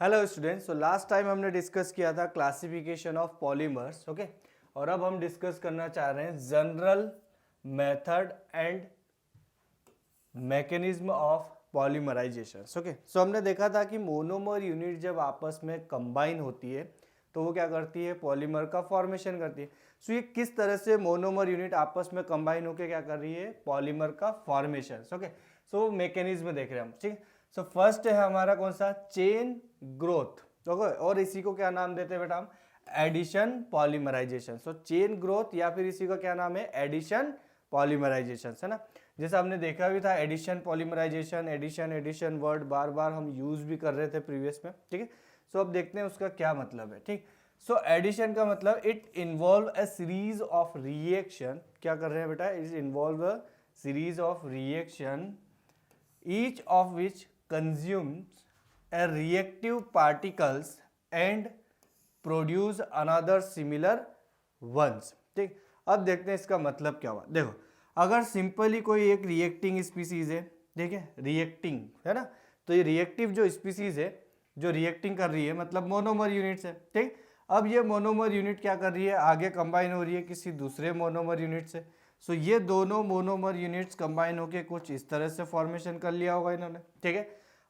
Hello students, last time हमने discuss किया था क्लासिफिकेशन ऑफ पॉलीमर्स, ओके। और अब हम डिस्कस करना चाह रहे हैं general method and mechanism of polymerization, okay. So हमने देखा था कि मोनोमर यूनिट जब आपस में कंबाइन होती है तो वो क्या करती है, पॉलीमर का फॉर्मेशन करती है। सो ये किस तरह से मोनोमर यूनिट आपस में कंबाइन होकर क्या कर रही है, पॉलीमर का फॉर्मेशन, ओके। सो मैकेनिज्म देख रहे हैं हम, ठीक है। सो फर्स्ट है हमारा कौन सा, चेन ग्रोथ, ओके। और इसी को क्या नाम देते हैं बेटा हम, एडिशन पॉलीमराइजेशन। सो चेन ग्रोथ या फिर इसी का क्या नाम है, एडिशन पॉलीमराइजेशन, है ना। जैसे हमने देखा भी था addition polymerization, addition addition word बार बार हम यूज भी कर रहे थे प्रीवियस में, ठीक है। सो अब देखते हैं उसका क्या मतलब है, ठीक। सो एडिशन का मतलब it involve a series of reaction, क्या कर रहे हैं बेटा, it involve a series of reaction each of which consumes a reactive particles and produce another similar ones, ठीक। अब देखते हैं इसका मतलब क्या हुआ। देखो, अगर सिंपली कोई एक रिएक्टिंग स्पीसीज है, ठीक है, रिएक्टिंग है ना, तो ये रिएक्टिव जो स्पीसीज है जो रिएक्टिंग कर रही है मतलब मोनोमर यूनिट्स है, ठीक। अब ये मोनोमर यूनिट क्या कर रही है, आगे कंबाइन हो रही है किसी दूसरे मोनोमर यूनिट से। सो ये दोनों मोनोमर यूनिट्स कंबाइन होके कुछ इस तरह से फॉर्मेशन कर लिया होगा इन्होंने, ठीक है।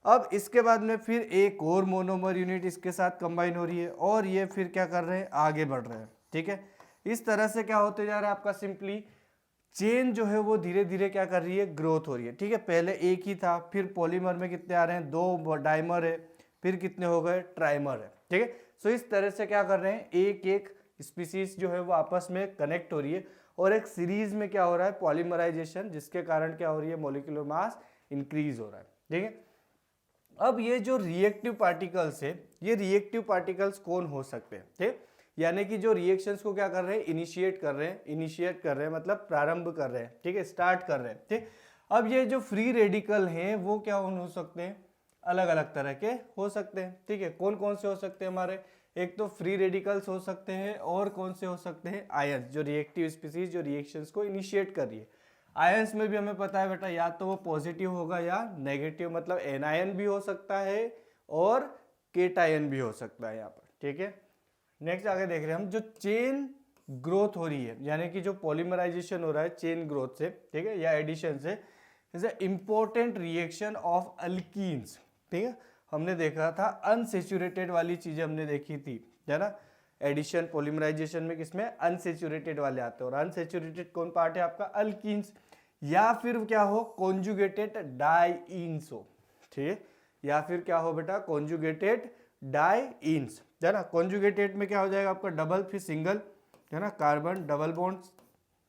अब इसके बाद में फिर एक और मोनोमर यूनिट इसके साथ कंबाइन हो रही है और ये फिर क्या कर रहे हैं, आगे बढ़ रहे हैं, ठीक है। इस तरह से क्या होते जा रहा है आपका, सिंपली चेन जो है वो धीरे धीरे क्या कर रही है, ग्रोथ हो रही है, ठीक है। पहले एक ही था, फिर पॉलीमर में कितने आ रहे हैं, दो डाइमर है, फिर कितने हो गए, ट्राइमर है, ठीक है। सो इस तरह से क्या कर रहे हैं, एक एक स्पीसीज जो है वो आपस में कनेक्ट हो रही है और एक सीरीज में क्या हो रहा है, पॉलीमराइजेशन, जिसके कारण क्या हो रही है, मॉलिक्यूलर मास इंक्रीज हो रहा है, ठीक है। अब ये जो रिएक्टिव पार्टिकल्स है, ये रिएक्टिव पार्टिकल्स कौन हो सकते हैं, ठीक। यानी कि जो रिएक्शंस को क्या कर रहे हैं, इनिशिएट कर रहे हैं, इनिशिएट कर रहे हैं मतलब प्रारंभ कर रहे हैं, ठीक है, स्टार्ट कर रहे हैं, ठीक। अब ये जो फ्री रेडिकल हैं वो क्या हो सकते हैं, अलग अलग तरह के हो सकते हैं, ठीक है। कौन कौन से हो सकते हैं हमारे, एक तो फ्री रेडिकल्स हो सकते हैं और कौन से हो सकते हैं, आयंस, जो रिएक्टिव स्पीसीज जो रिएक्शंस को इनिशिएट कर रही है। आयंस में भी हमें पता है बेटा, या तो वो पॉजिटिव होगा या नेगेटिव, मतलब एनायन भी हो सकता है और केटायन भी हो सकता है यहाँ पर, ठीक है। नेक्स्ट आगे देख रहे हैं हम, जो चेन ग्रोथ हो रही है, यानी कि जो पॉलीमराइजेशन हो रहा है चेन ग्रोथ से, ठीक है, या एडिशन से, is a important reaction of alkenes, ठीक है। हमने देखा था अनसेचुरेटेड वाली चीजें हमने देखी थी, है ना। एडिशन पॉलीमराइजेशन में किसमें, अनसेचुरेटेड वाले आते हैं, और अनसेचुरेटेड कौन पार्ट है आपका, अल्कीन्स, या फिर क्या हो, कॉन्जुगेटेड डाइईन्स हो, ठीक है, या फिर क्या हो बेटा, कॉन्जुगेटेड डाइईन्स, है ना। कॉन्जुगेटेड में क्या हो जाएगा आपका, डबल फिर सिंगल, है ना, कार्बन डबल बॉन्ड,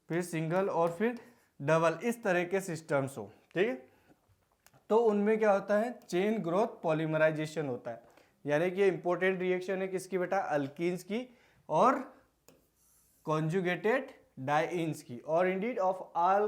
फिर सिंगल और फिर डबल, इस तरह के सिस्टम्स हो, ठीक है। तो उनमें क्या होता है, चेन ग्रोथ पॉलीमराइजेशन होता है, यानी कि इंपॉर्टेंट रिएक्शन है किसकी बेटा, अल्कीन्स की और कॉन्जुगेटेड डाइईन्स की, और Indeed of all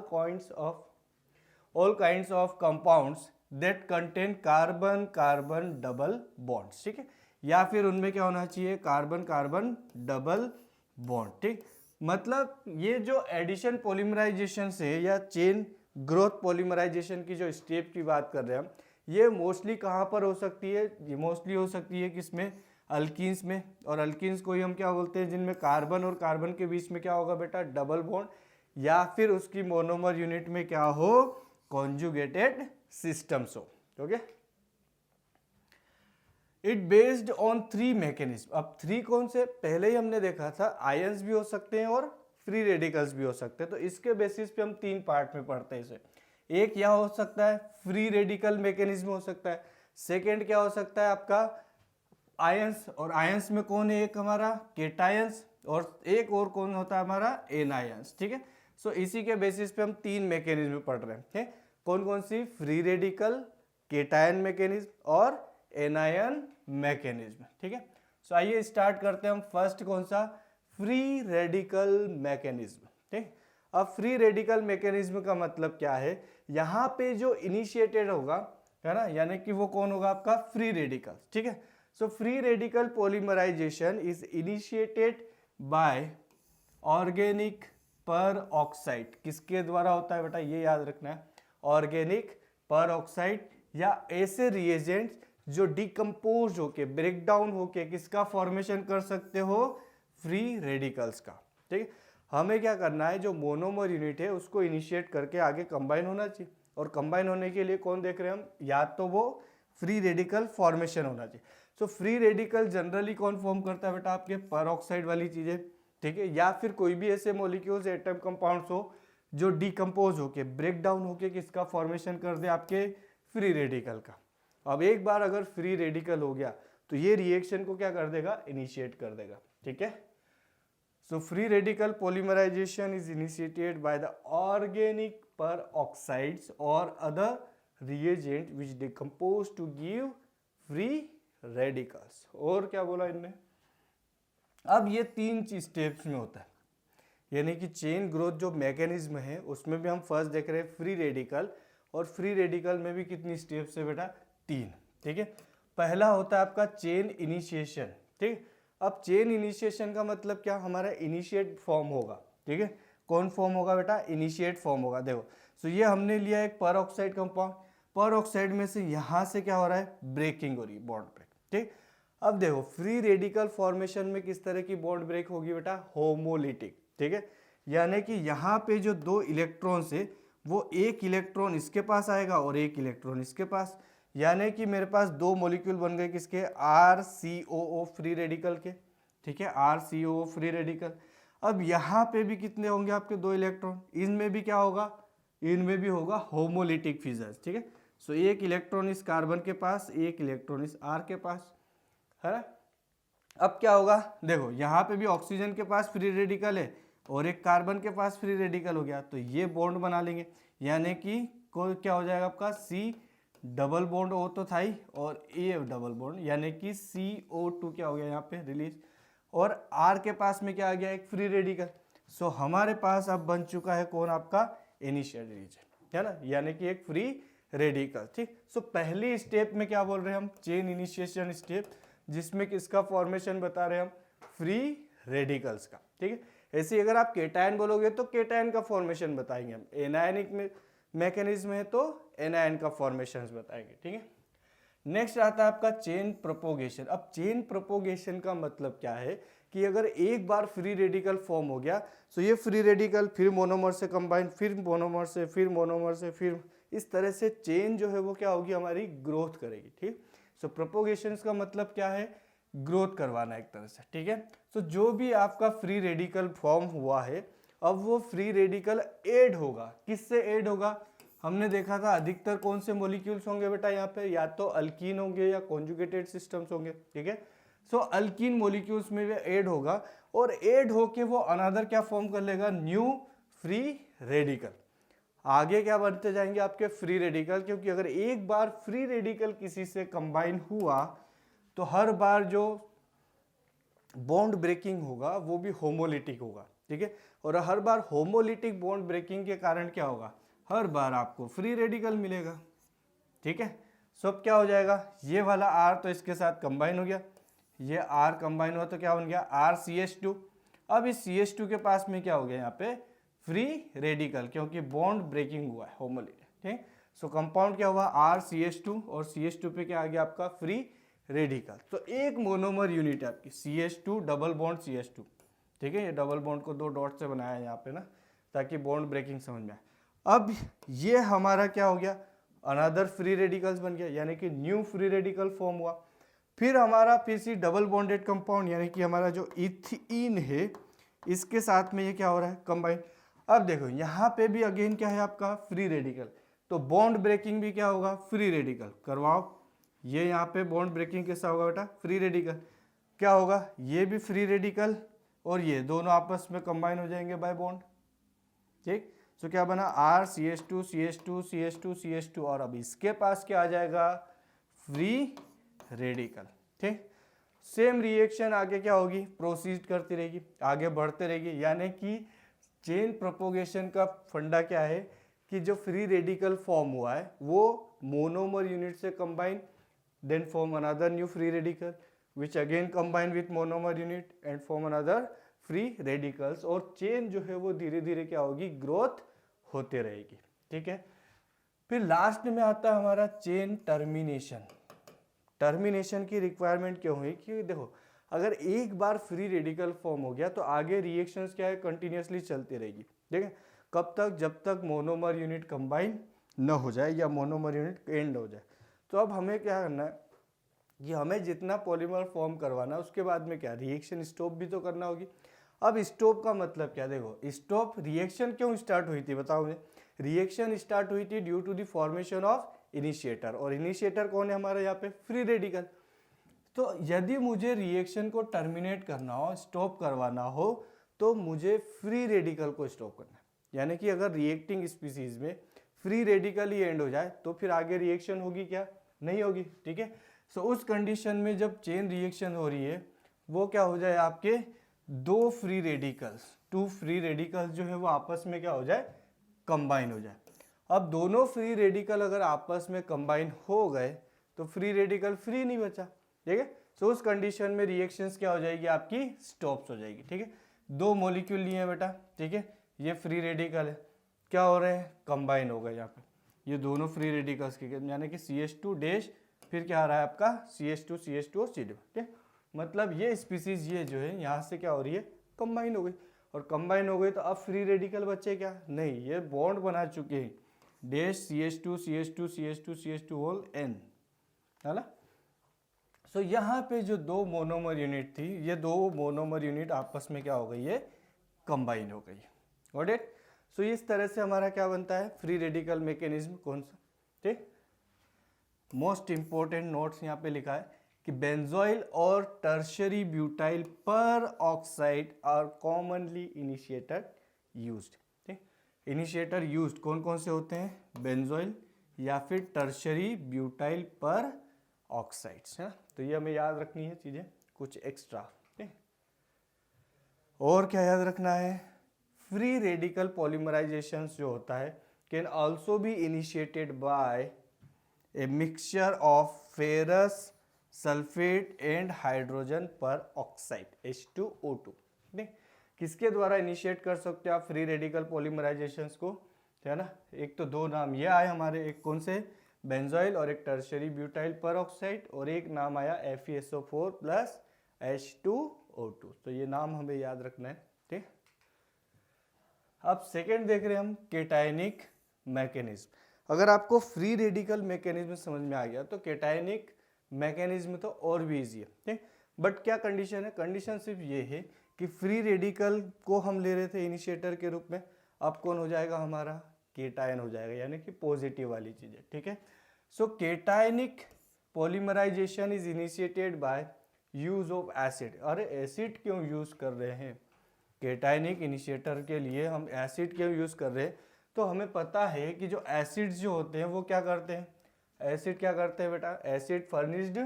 kinds of compounds that contain carbon carbon double bonds, ठीक है। या फिर उनमें क्या होना चाहिए, कार्बन कार्बन डबल बॉन्ड, ठीक। मतलब ये जो एडिशन पॉलीमराइजेशन से या चेन ग्रोथ पॉलीमराइजेशन की जो स्टेप की बात कर रहे हैं हम, ये मोस्टली कहाँ पर हो सकती है, ये मोस्टली हो सकती है किसमें, अल्कीन्स में। और अल्कीन्स को ही हम क्या बोलते हैं, जिनमें कार्बन और कार्बन के बीच में क्या होगा बेटा, डबल बॉन्ड, या फिर उसकी मोनोमर यूनिट में क्या हो, कॉन्जुगेटेड सिस्टम्स हो, okay. It based on three mechanism. अब थ्री कौन से, पहले ही हमने देखा था आयंस भी हो सकते हैं और फ्री रेडिकल्स भी हो सकते हैं, तो इसके बेसिस पे हम तीन पार्ट में पढ़ते हैं इसे। एक क्या हो सकता है, फ्री रेडिकल मैकेनिज्म हो सकता है। सेकेंड क्या हो सकता है आपका, आयंस, और आयंस में कौन है, एक हमारा केटायंस, और एक और कौन होता है हमारा, एनायंस, ठीक है। सो इसी के बेसिस पे हम तीन मैकेनिज्म पढ़ रहे हैं, कौन कौन सी, फ्री रेडिकल, केटायन मैकेनिज्म और एनायन मैकेनिज्म, ठीक है। सो आइए स्टार्ट करते हैं हम, फर्स्ट कौन सा, फ्री रेडिकल मैकेनिज्म, ठीक। अब फ्री रेडिकल मैकेनिज्म का मतलब क्या है, यहाँ पे जो इनिशिएटेड होगा, है ना, यानी कि वो कौन होगा आपका, फ्री रेडिकल, ठीक है। So free radical polymerisation is initiated by organic peroxide, किसके द्वारा होता है बेटा, ये याद रखना है, ऑर्गेनिक पर ऑक्साइड, या ऐसे रिएजेंट्स जो डिकम्पोज होके ब्रेक डाउन होके किसका फॉर्मेशन कर सकते हो, फ्री रेडिकल्स का। ठीक है, हमें क्या करना है, जो मोनोमर यूनिट है उसको इनिशिएट करके आगे कंबाइन होना चाहिए, और कंबाइन होने के लिए कौन देख रहे हैं हम, या तो वो फ्री रेडिकल फॉर्मेशन होना चाहिए। सो फ्री रेडिकल जनरली कौन फॉर्म करता है बेटा, आपके परऑक्साइड वाली चीजें, ठीक है, या फिर कोई भी ऐसे मॉलिक्यूल्स एटम कंपाउंड्स हो जो डिकम्पोज होके ब्रेक डाउन होके किसका फॉर्मेशन कर दे, आपके फ्री रेडिकल का। अब एक बार अगर फ्री रेडिकल हो गया तो ये रिएक्शन को क्या कर देगा, इनिशिएट कर देगा। ठीक है, so free radical polymerisation is initiated by the organic peroxides or other reagent which decompose to give free radicals। और क्या बोला इनने, अब ये 3 स्टेप्स में होता है, यानी कि चेन ग्रोथ जो मैकेनिज्म है उसमें भी हम फर्स्ट देख रहे हैं फ्री रेडिकल, और फ्री रेडिकल में भी कितनी स्टेप्स है बेटा, 3। ठीक है, पहला होता है आपका चेन इनिशिएशन। ठीक, अब चेन इनिशिएशन का मतलब क्या, हमारा इनिशिएट फॉर्म होगा। ठीक है, कौन फॉर्म होगा बेटा, इनिशिएट फॉर्म होगा। देखो, सो ये हमने लिया एक परऑक्साइड कंपाउंड, परऑक्साइड में से यहाँ से क्या हो रहा है, ब्रेकिंग हो रही है, बॉन्ड ब्रेक। ठीक, अब देखो फ्री रेडिकल फॉर्मेशन में किस तरह की बॉन्ड ब्रेक होगी बेटा, होमोलिटिक। ठीक है, यानी कि यहाँ पे जो 2 इलेक्ट्रॉन्स है वो एक इलेक्ट्रॉन इसके पास आएगा और एक इलेक्ट्रॉन इसके पास, यानी कि मेरे पास 2 मॉलिक्यूल बन गए किसके, RCOO फ्री रेडिकल के। ठीक है, RCOO फ्री रेडिकल। अब यहाँ पे भी कितने होंगे आपके 2 इलेक्ट्रॉन, इनमें भी क्या होगा, इनमें भी होगा होमोलिटिक फिजर्स। ठीक है, सो एक इलेक्ट्रॉन इस कार्बन के पास, एक इलेक्ट्रॉन इस R के पास, है ना। अब क्या होगा, देखो यहाँ पे भी ऑक्सीजन के पास फ्री रेडिकल है और एक कार्बन के पास फ्री रेडिकल हो गया, तो ये बॉन्ड बना लेंगे, यानी कि क्या हो जाएगा आपका C डबल बॉन्ड O तो था ही, और A डबल बॉन्ड, यानी कि CO2 क्या हो गया यहाँ पे रिलीज, और R के पास में क्या आ गया, एक फ्री रेडिकल। सो हमारे पास अब बन चुका है कौन, आपका इनिशियल रीजन, है ना, यानी कि एक फ्री रेडिकल। ठीक, सो पहली स्टेप में क्या बोल रहे हैं हम, चेन इनिशिएशन स्टेप, जिसमें किसका फॉर्मेशन बता रहे हैं हम, फ्री रेडिकल्स का। ठीक है, ऐसे अगर आप केटायन बोलोगे तो केटायन का फॉर्मेशन बताएंगे हम, एनायनिक में मैकेनिज्म है तो एनायन का फॉर्मेशन बताएंगे। ठीक है, नेक्स्ट आता है आपका चेन प्रोपोगेशन। अब चेन प्रोपोगेशन का मतलब क्या है कि अगर एक बार फ्री रेडिकल फॉर्म हो गया तो ये फ्री रेडिकल फिर मोनोमर से कंबाइन, फिर मोनोमर से, फिर मोनोमर से, फिर इस तरह से चेन जो है वो क्या होगी, हमारी ग्रोथ करेगी। ठीक, सो प्रोपोगेशन का मतलब क्या है, ग्रोथ करवाना एक तरह से। ठीक है, तो जो भी आपका फ्री रेडिकल फॉर्म हुआ है, अब वो फ्री रेडिकल ऐड होगा, किससे ऐड होगा, हमने देखा था अधिकतर कौन से मॉलिक्यूल्स होंगे बेटा यहाँ पे, या तो अल्कीन होंगे या कॉन्जुगेटेड सिस्टम्स होंगे। ठीक है, सो अल्कीन मॉलिक्यूल्स में भी ऐड होगा, और ऐड होके वो अनदर क्या फॉर्म कर लेगा, न्यू फ्री रेडिकल। आगे क्या बढ़ते जाएंगे आपके फ्री रेडिकल, क्योंकि अगर एक बार फ्री रेडिकल किसी से कंबाइन हुआ तो हर बार जो बॉन्ड ब्रेकिंग होगा वो भी होमोलिटिक होगा। ठीक है, और हर बार होमोलिटिक बॉन्ड ब्रेकिंग के कारण क्या होगा, हर बार आपको फ्री रेडिकल मिलेगा। ठीक है, सब क्या हो जाएगा, ये वाला R तो इसके साथ कंबाइन हो गया, ये R कंबाइन हुआ तो क्या बन गया, RCH2। अब इस CH2 के पास में क्या हो गया यहाँ पे, फ्री रेडिकल, क्योंकि बॉन्ड ब्रेकिंग हुआ है, होमोलिटिक। ठीक, सो कंपाउंड क्या हुआ, RCH2, और CH2 पे क्या आ गया आपका, फ्री रेडिकल। तो एक मोनोमर यूनिट है आपकी CH2 डबल बॉन्ड CH2। ठीक है, ये डबल बॉन्ड को 2 डॉट से बनाया है यहाँ पे ना, ताकि बॉन्ड ब्रेकिंग समझ में आए। अब ये हमारा क्या हो गया, अनदर फ्री रेडिकल्स बन गया, यानी कि न्यू फ्री रेडिकल फॉर्म हुआ। फिर हमारा PC डबल बॉन्डेड कंपाउंड, यानी कि हमारा जो इथीन है इसके साथ में ये क्या हो रहा है, कंबाइन। अब देखो यहाँ पे भी अगेन क्या है आपका, फ्री रेडिकल, तो बॉन्ड ब्रेकिंग भी क्या होगा, फ्री रेडिकल करवाओ। ये यहाँ पे बॉन्ड ब्रेकिंग कैसा होगा बेटा, फ्री रेडिकल। क्या होगा, ये भी फ्री रेडिकल और ये दोनों आपस में कंबाइन हो जाएंगे बाय बॉन्ड। ठीक, तो क्या बना, RCH2 CH2 CH2 CH2, और अब इसके पास क्या आ जाएगा, फ्री रेडिकल। ठीक, सेम रिएक्शन आगे क्या होगी, प्रोसीड करती रहेगी, आगे बढ़ते रहेगी। यानी कि चेन प्रोपोगेशन का फंडा क्या है कि जो फ्री रेडिकल फॉर्म हुआ है वो मोनोमर यूनिट से combine, then form another new free radical which again combine with monomer unit and form another free radicals, और चेन जो है वो धीरे धीरे क्या होगी, ग्रोथ होते रहेगी। ठीक है, फिर लास्ट में आता है हमारा चेन टर्मिनेशन। टर्मिनेशन की रिक्वायरमेंट क्यों हुई कि देखो अगर एक बार फ्री रेडिकल फॉर्म हो गया तो आगे रिएक्शंस क्या है कंटिन्यूसली चलती रहेगी, ठीक है। कब तक? जब तक मोनोमर यूनिट कंबाइन न हो जाए या मोनोमर यूनिट एंड हो जाए। तो अब हमें क्या करना है कि हमें जितना पॉलीमर फॉर्म करवाना है उसके बाद में क्या रिएक्शन स्टॉप भी तो करना होगी। अब स्टॉप का मतलब क्या? देखो स्टॉप रिएक्शन क्यों स्टार्ट हुई थी बताओ मुझे। रिएक्शन स्टार्ट हुई थी due to the formation of initiator, और इनिशिएटर कौन है हमारा यहाँ पे? Free radical. तो यदि मुझे रिएक्शन को टर्मिनेट करना हो, स्टॉप करवाना हो, तो मुझे फ्री रेडिकल को स्टॉप करना है। यानी कि अगर रिएक्टिंग स्पीसीज में फ्री रेडिकल ही एंड हो जाए तो फिर आगे रिएक्शन होगी क्या? नहीं होगी, ठीक है। सो उस कंडीशन में जब चेन रिएक्शन हो रही है वो क्या हो जाए, आपके दो free radicals, two free radicals जो है वो आपस में क्या हो जाए? कंबाइन हो जाए। अब दोनों फ्री रेडिकल अगर आपस में कंबाइन हो गए तो फ्री रेडिकल फ्री नहीं बचा, ठीक है। सो उस कंडीशन में रिएक्शंस क्या हो जाएगी आपकी? स्टॉप्स हो जाएगी, ठीक है। दो मॉलिक्यूल लिए हैं बेटा, ठीक है, ये फ्री रेडिकल है, क्या हो रहे हैं? कंबाइन हो गए यहाँ पे ये दोनों फ्री रेडिकल्स के, यानी कि CH2 डैश, फिर क्या आ रहा है आपका CH2 CH2 और C, ठीक है। मतलब ये स्पीसीज ये जो है यहाँ से क्या हो रही है? कंबाइन हो गई, और कंबाइन हो गई तो अब फ्री रेडिकल बचे क्या? नहीं, ये बॉन्ड बना चुके हैं dash CH2 CH2 CH2 CH2 whole N, है ना। सो यहाँ पे जो दो मोनोमर यूनिट थी, ये दो मोनोमर यूनिट आपस में क्या हो गई है? कंबाइन हो गई। Got it? सो इस तरह से हमारा क्या बनता है? फ्री रेडिकल मैकेनिज्म कौन सा, ठीक। मोस्ट इंपॉर्टेंट नोट्स यहाँ पे लिखा है कि बेंजोइल और tertiary butyl peroxide are commonly initiated used, ठीक। इनिशिएटर यूज्ड कौन कौन से होते हैं? बेंजोइल या फिर टर्शियरी ब्यूटाइल पर ऑक्साइड्स, है। तो ये हमें याद रखनी है चीजें कुछ एक्स्ट्रा, ठीक। और क्या याद रखना है? फ्री रेडिकल पॉलीमराइजेशन जो होता है can also be initiated by a mixture of ferrous sulphate and hydrogen पर ऑक्साइड H2O2, ठीक। किसके द्वारा इनिशिएट कर सकते हो आप फ्री रेडिकल पॉलीमराइजेशंस को, है ना। एक तो दो नाम ये आए हमारे, एक कौन से? बेंजोइल और एक टर्शियरी ब्यूटाइल पर ऑक्साइड, और एक नाम आया FeSO4 प्लस H2O2। तो ये नाम हमें याद रखना है, ठीक। अब सेकेंड देख रहे हैं हम केटायनिक मैकेनिज्म। अगर आपको फ्री रेडिकल मैकेनिज्म समझ में आ गया तो केटायनिक मैकेनिज्म तो और भी इजी है, ठीक। बट क्या कंडीशन है? कंडीशन सिर्फ ये है कि फ्री रेडिकल को हम ले रहे थे इनिशिएटर के रूप में, अब कौन हो जाएगा हमारा? केटायन हो जाएगा, यानी कि पॉजिटिव वाली चीज है, ठीक है। So cationic polymerization is initiated by use of acid. अरे एसिड क्यों यूज कर रहे हैं? केटायनिक इनिशिएटर के लिए हम एसिड क्यों यूज कर रहे हैं? तो हमें पता है कि जो एसिड्स जो होते हैं वो क्या करते हैं? एसिड क्या करते हैं बेटा? Acid furnished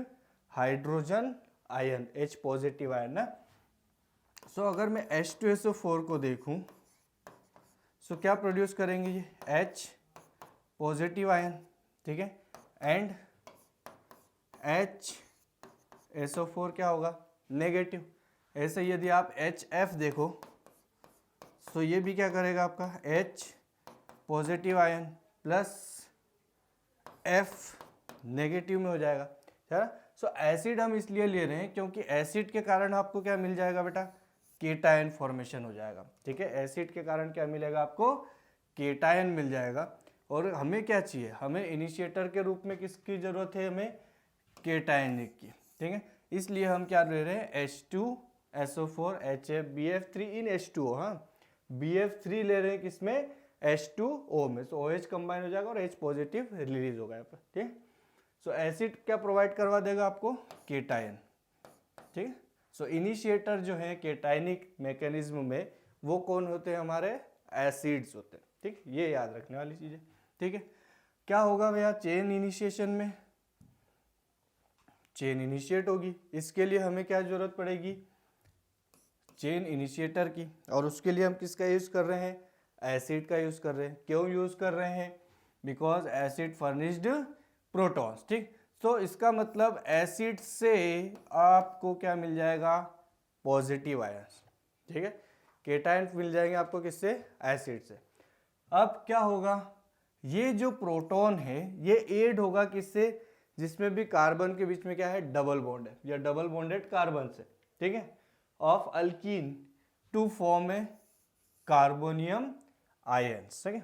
hydrogen ion, H positive ion ना। सो अगर मैं H2SO4 को देखूं सो क्या प्रोड्यूस करेंगे ये? H पॉजिटिव आयन, ठीक है, एंड HSO4 क्या होगा? नेगेटिव। ऐसे यदि आप HF देखो तो ये भी क्या करेगा आपका? H positive ion plus F negative में हो जाएगा, है ना। सो एसिड हम इसलिए ले रहे हैं क्योंकि एसिड के कारण आपको क्या मिल जाएगा बेटा? केटायन फॉर्मेशन हो जाएगा, ठीक है। एसिड के कारण क्या मिलेगा आपको? केटायन मिल जाएगा। और हमें क्या चाहिए? हमें इनिशिएटर के रूप में किसकी जरूरत है? हमें केटायनिक की, ठीक है। इसलिए हम क्या ले रहे हैं? H2SO4 HFBF3 इन H2O, हाँ, BF3 ले रहे हैं किसमें? H2O में। सो OH कंबाइन हो जाएगा और H पॉजिटिव रिलीज होगा यहाँ पर, ठीक है। सो एसिड क्या प्रोवाइड करवा देगा आपको? केटायन, ठीक है। सो इनिशिएटर जो है केटायनिक मैकेनिज्म में वो कौन होते हैं? हमारे एसिड्स होते हैं, ठीक। ये याद रखने वाली चीज है, ठीक है। क्या होगा भैया चेन इनिशिएशन में? चेन इनिशिएट होगी, इसके लिए हमें क्या जरूरत पड़ेगी? चेन इनिशिएटर की। और उसके लिए हम किसका यूज कर रहे हैं? एसिड का यूज कर रहे हैं। क्यों यूज कर रहे हैं? बिकॉज एसिड फर्निश्ड प्रोटॉन्स, ठीक। तो इसका मतलब एसिड से आपको क्या मिल जाएगा? पॉजिटिव आयंस, ठीक है। केटायन मिल जाएंगे आपको किससे? एसिड से। अब क्या होगा? ये जो प्रोटॉन है ये ऐड होगा किससे? जिसमें भी कार्बन के बीच में क्या है, डबल बॉन्ड है या डबल बॉन्डेड कार्बन से, ठीक है, of alkene to form a carbonium ions, ठीक है,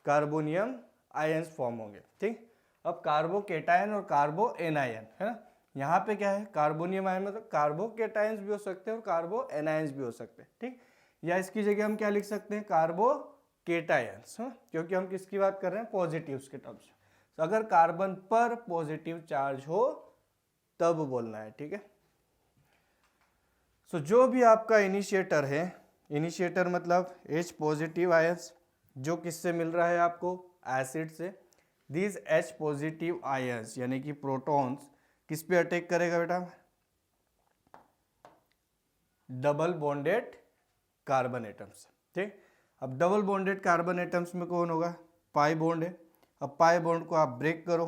कार्बोनियम आयंस फॉर्म होंगे, ठीक। अब कार्बोकेटायन और कार्बो एनायन है ना, यहाँ पे क्या है, कार्बोनियम आयन मतलब कार्बोकेटायंस भी हो सकते हैं और कार्बो एनायंस भी हो सकते हैं, ठीक। या इसकी जगह हम क्या लिख सकते हैं, कार्बोकेटायंस, क्योंकि हम किसकी बात कर रहे हैं, पॉजिटिव्स के टर्म्स में। तो अगर कार्बन पर पॉजिटिव चार्ज हो तब बोलना है, ठीक है। सो जो भी आपका इनिशिएटर है, इनिशिएटर मतलब H पॉजिटिव आयंस, जो किससे मिल रहा है आपको, एसिड से। दीज H पॉजिटिव आयंस यानी कि प्रोटॉन्स किस पे अटैक करेगा बेटा, डबल बॉन्डेड कार्बन एटम्स, ठीक। अब डबल बॉन्डेड कार्बन एटम्स में कौन होगा, पाई बॉन्ड है। अब पाई बॉन्ड को आप ब्रेक करो,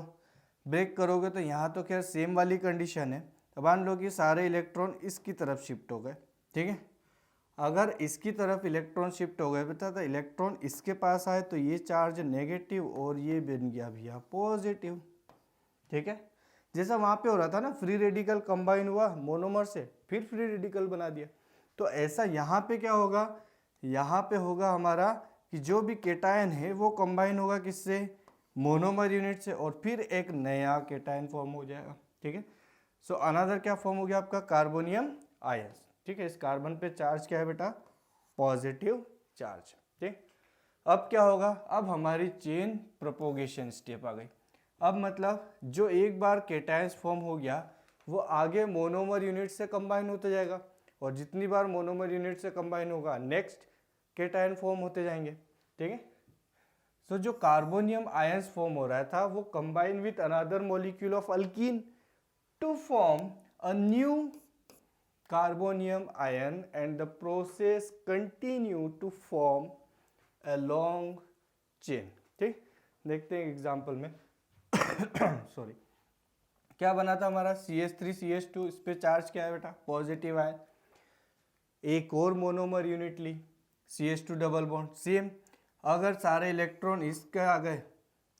ब्रेक करोगे तो यहाँ तो खैर सेम वाली कंडीशन है। अब मान लो कि सारे इलेक्ट्रॉन इसकी तरफ शिफ्ट हो गए, ठीक है। अगर इसकी तरफ इलेक्ट्रॉन शिफ्ट हो गए बेटा, तो इलेक्ट्रॉन इसके पास आए तो ये चार्ज नेगेटिव और ये बन गया भैया पॉजिटिव, ठीक है। जैसा वहाँ पे हो रहा था ना, फ्री रेडिकल कंबाइन हुआ मोनोमर से, फिर फ्री रेडिकल बना दिया। तो ऐसा यहाँ पे क्या होगा, यहाँ पे होगा हमारा कि जो भी केटायन है वो कंबाइन होगा किससे, मोनोमर यूनिट से, और फिर एक नया केटायन फॉर्म हो जाएगा, ठीक है। सो अनदर क्या फॉर्म हो गया आपका, कार्बोनियम आयंस, ठीक है। इस कार्बन पे चार्ज क्या है बेटा, पॉजिटिव चार्ज, ठीक। अब क्या होगा, अब हमारी चेन प्रोपोगेशन स्टेप आ गई। अब मतलब जो एक बार केटायंस फॉर्म हो गया वो आगे मोनोमर यूनिट से कंबाइन होते जाएगा, और जितनी बार मोनोमर यूनिट से कंबाइन होगा नेक्स्ट केटायन फॉर्म होते जाएंगे, ठीक है। सो जो कार्बोनियम आयंस फॉर्म हो रहा था वो combine with another molecule of alkene to form a new carbonium ion, and the process continue to form a long chain, ठीक। देखते हैं एग्जांपल में सॉरी, क्या बना था हमारा CH3 CH2, इस पे चार्ज क्या है बेटा, पॉजिटिव आयन। एक और मोनोमर यूनिट ली CH2 डबल बॉन्ड, सेम। अगर सारे इलेक्ट्रॉन इसके आ गए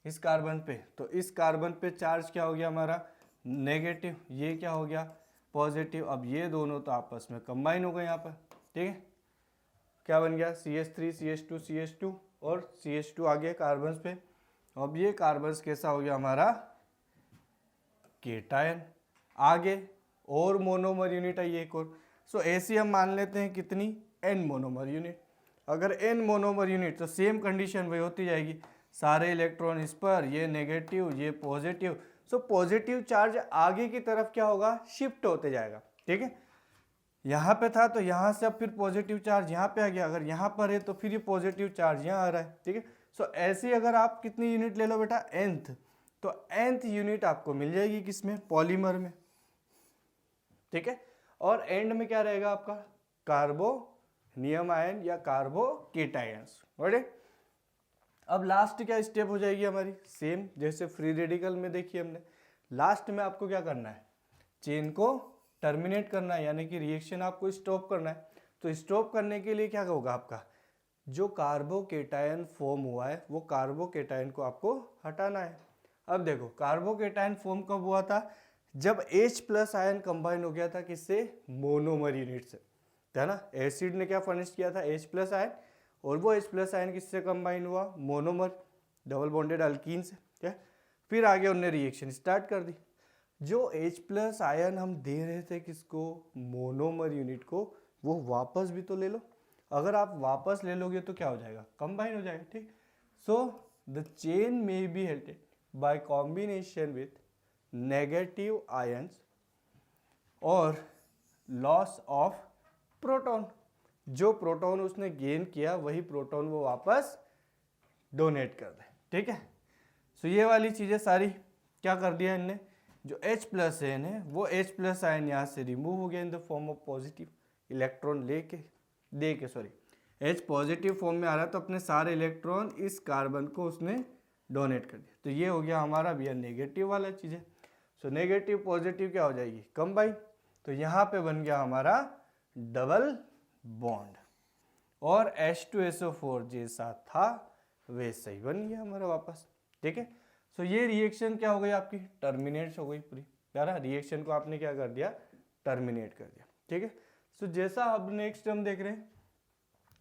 इस कार्बन पे, तो इस कार्बन पे चार्ज क्या हो गया हमारा, नेगेटिव, ये क्या हो गया, पॉजिटिव। अब ये दोनों तो आपस में कंबाइन हो गए यहाँ पर, ठीक है। क्या बन गया, CH3 CH2 CH2 और CH2 आ गया कार्बन पे। अब ये कार्बन कैसा हो गया हमारा, केटायन। आगे और मोनोमर यूनिट है एक और। सो ऐसी हम मान लेते हैं कितनी, n मोनोमर यूनिट। अगर n मोनोमर यूनिट तो सेम कंडीशन वही होती जाएगी, सारे इलेक्ट्रॉन इस पर, ये नेगेटिव ये पॉजिटिव। सो पॉजिटिव चार्ज आगे की तरफ क्या होगा, शिफ्ट होते जाएगा, ठीक है। यहाँ पे था तो यहाँ से अब फिर पॉजिटिव चार्ज यहाँ पे आ गया, अगर यहाँ पर है तो फिर ये पॉजिटिव चार्ज यहाँ आ रहा है, ठीक है। सो ऐसे अगर आप कितनी यूनिट ले लो बेटा, nth, तो nth यूनिट आपको मिल जाएगी किसमें, पॉलीमर में, ठीक है। और एंड में क्या रहेगा आपका, कार्बोनियम आयन या कार्बोकेटायंस, राइट। अब लास्ट क्या स्टेप हो जाएगी हमारी, सेम जैसे फ्री रेडिकल में देखिए हमने, लास्ट में आपको क्या करना है, चेन को टर्मिनेट करना है, यानी कि रिएक्शन आपको स्टॉप करना है। तो स्टॉप करने के लिए क्या होगा, आपका जो कार्बोकेटायन फॉर्म हुआ है वो कार्बोकेटायन को आपको हटाना है। अब देखो कार्बोकेटायन फॉर्म कब हुआ था, जब H+ आयन कंबाइन हो गया था किससे, मोनोमर यूनिट से, है ना। एसिड ने क्या फर्निश किया था, H+ आयन, और वो H+ आयन किससे कंबाइन हुआ, मोनोमर डबल बॉन्डेड अल्कीन से, क्या। फिर आगे उन्होंने रिएक्शन स्टार्ट कर दी। जो H+ आयन हम दे रहे थे किसको, मोनोमर यूनिट को, वो वापस भी तो ले लो। अगर आप वापस ले लोगे तो क्या हो जाएगा, कंबाइन हो जाएगा, ठीक। So the chain may be halted by combination with negative ions और लॉस ऑफ प्रोटॉन। जो प्रोटॉन उसने गेन किया वही प्रोटॉन वो वापस डोनेट कर दे, ठीक है। सो ये वाली चीजें सारी क्या कर दिया इनने, जो H+ आयन है वो H+ आयन यहाँ से रिमूव हो गया in the form of positive electron H positive form में आ रहा है, तो अपने सारे इलेक्ट्रॉन इस कार्बन को उसने डोनेट कर दिया। तो ये हो गया हमारा भैया नेगेटिव वाला चीज़ है। सो नेगेटिव पॉजिटिव क्या हो जाएगी, कंबाइन। तो यहाँ पे बन गया हमारा डबल बॉन्ड, और H2SO4 जैसा था वैसा ही बन गया हमारा वापस, ठीक है। सो ये रिएक्शन क्या हो गई आपकी, टर्मिनेट हो गई पूरी, यार रिएक्शन को आपने क्या कर दिया, टर्मिनेट कर दिया, ठीक है। सो जैसा अब नेक्स्ट हम देख रहे हैं,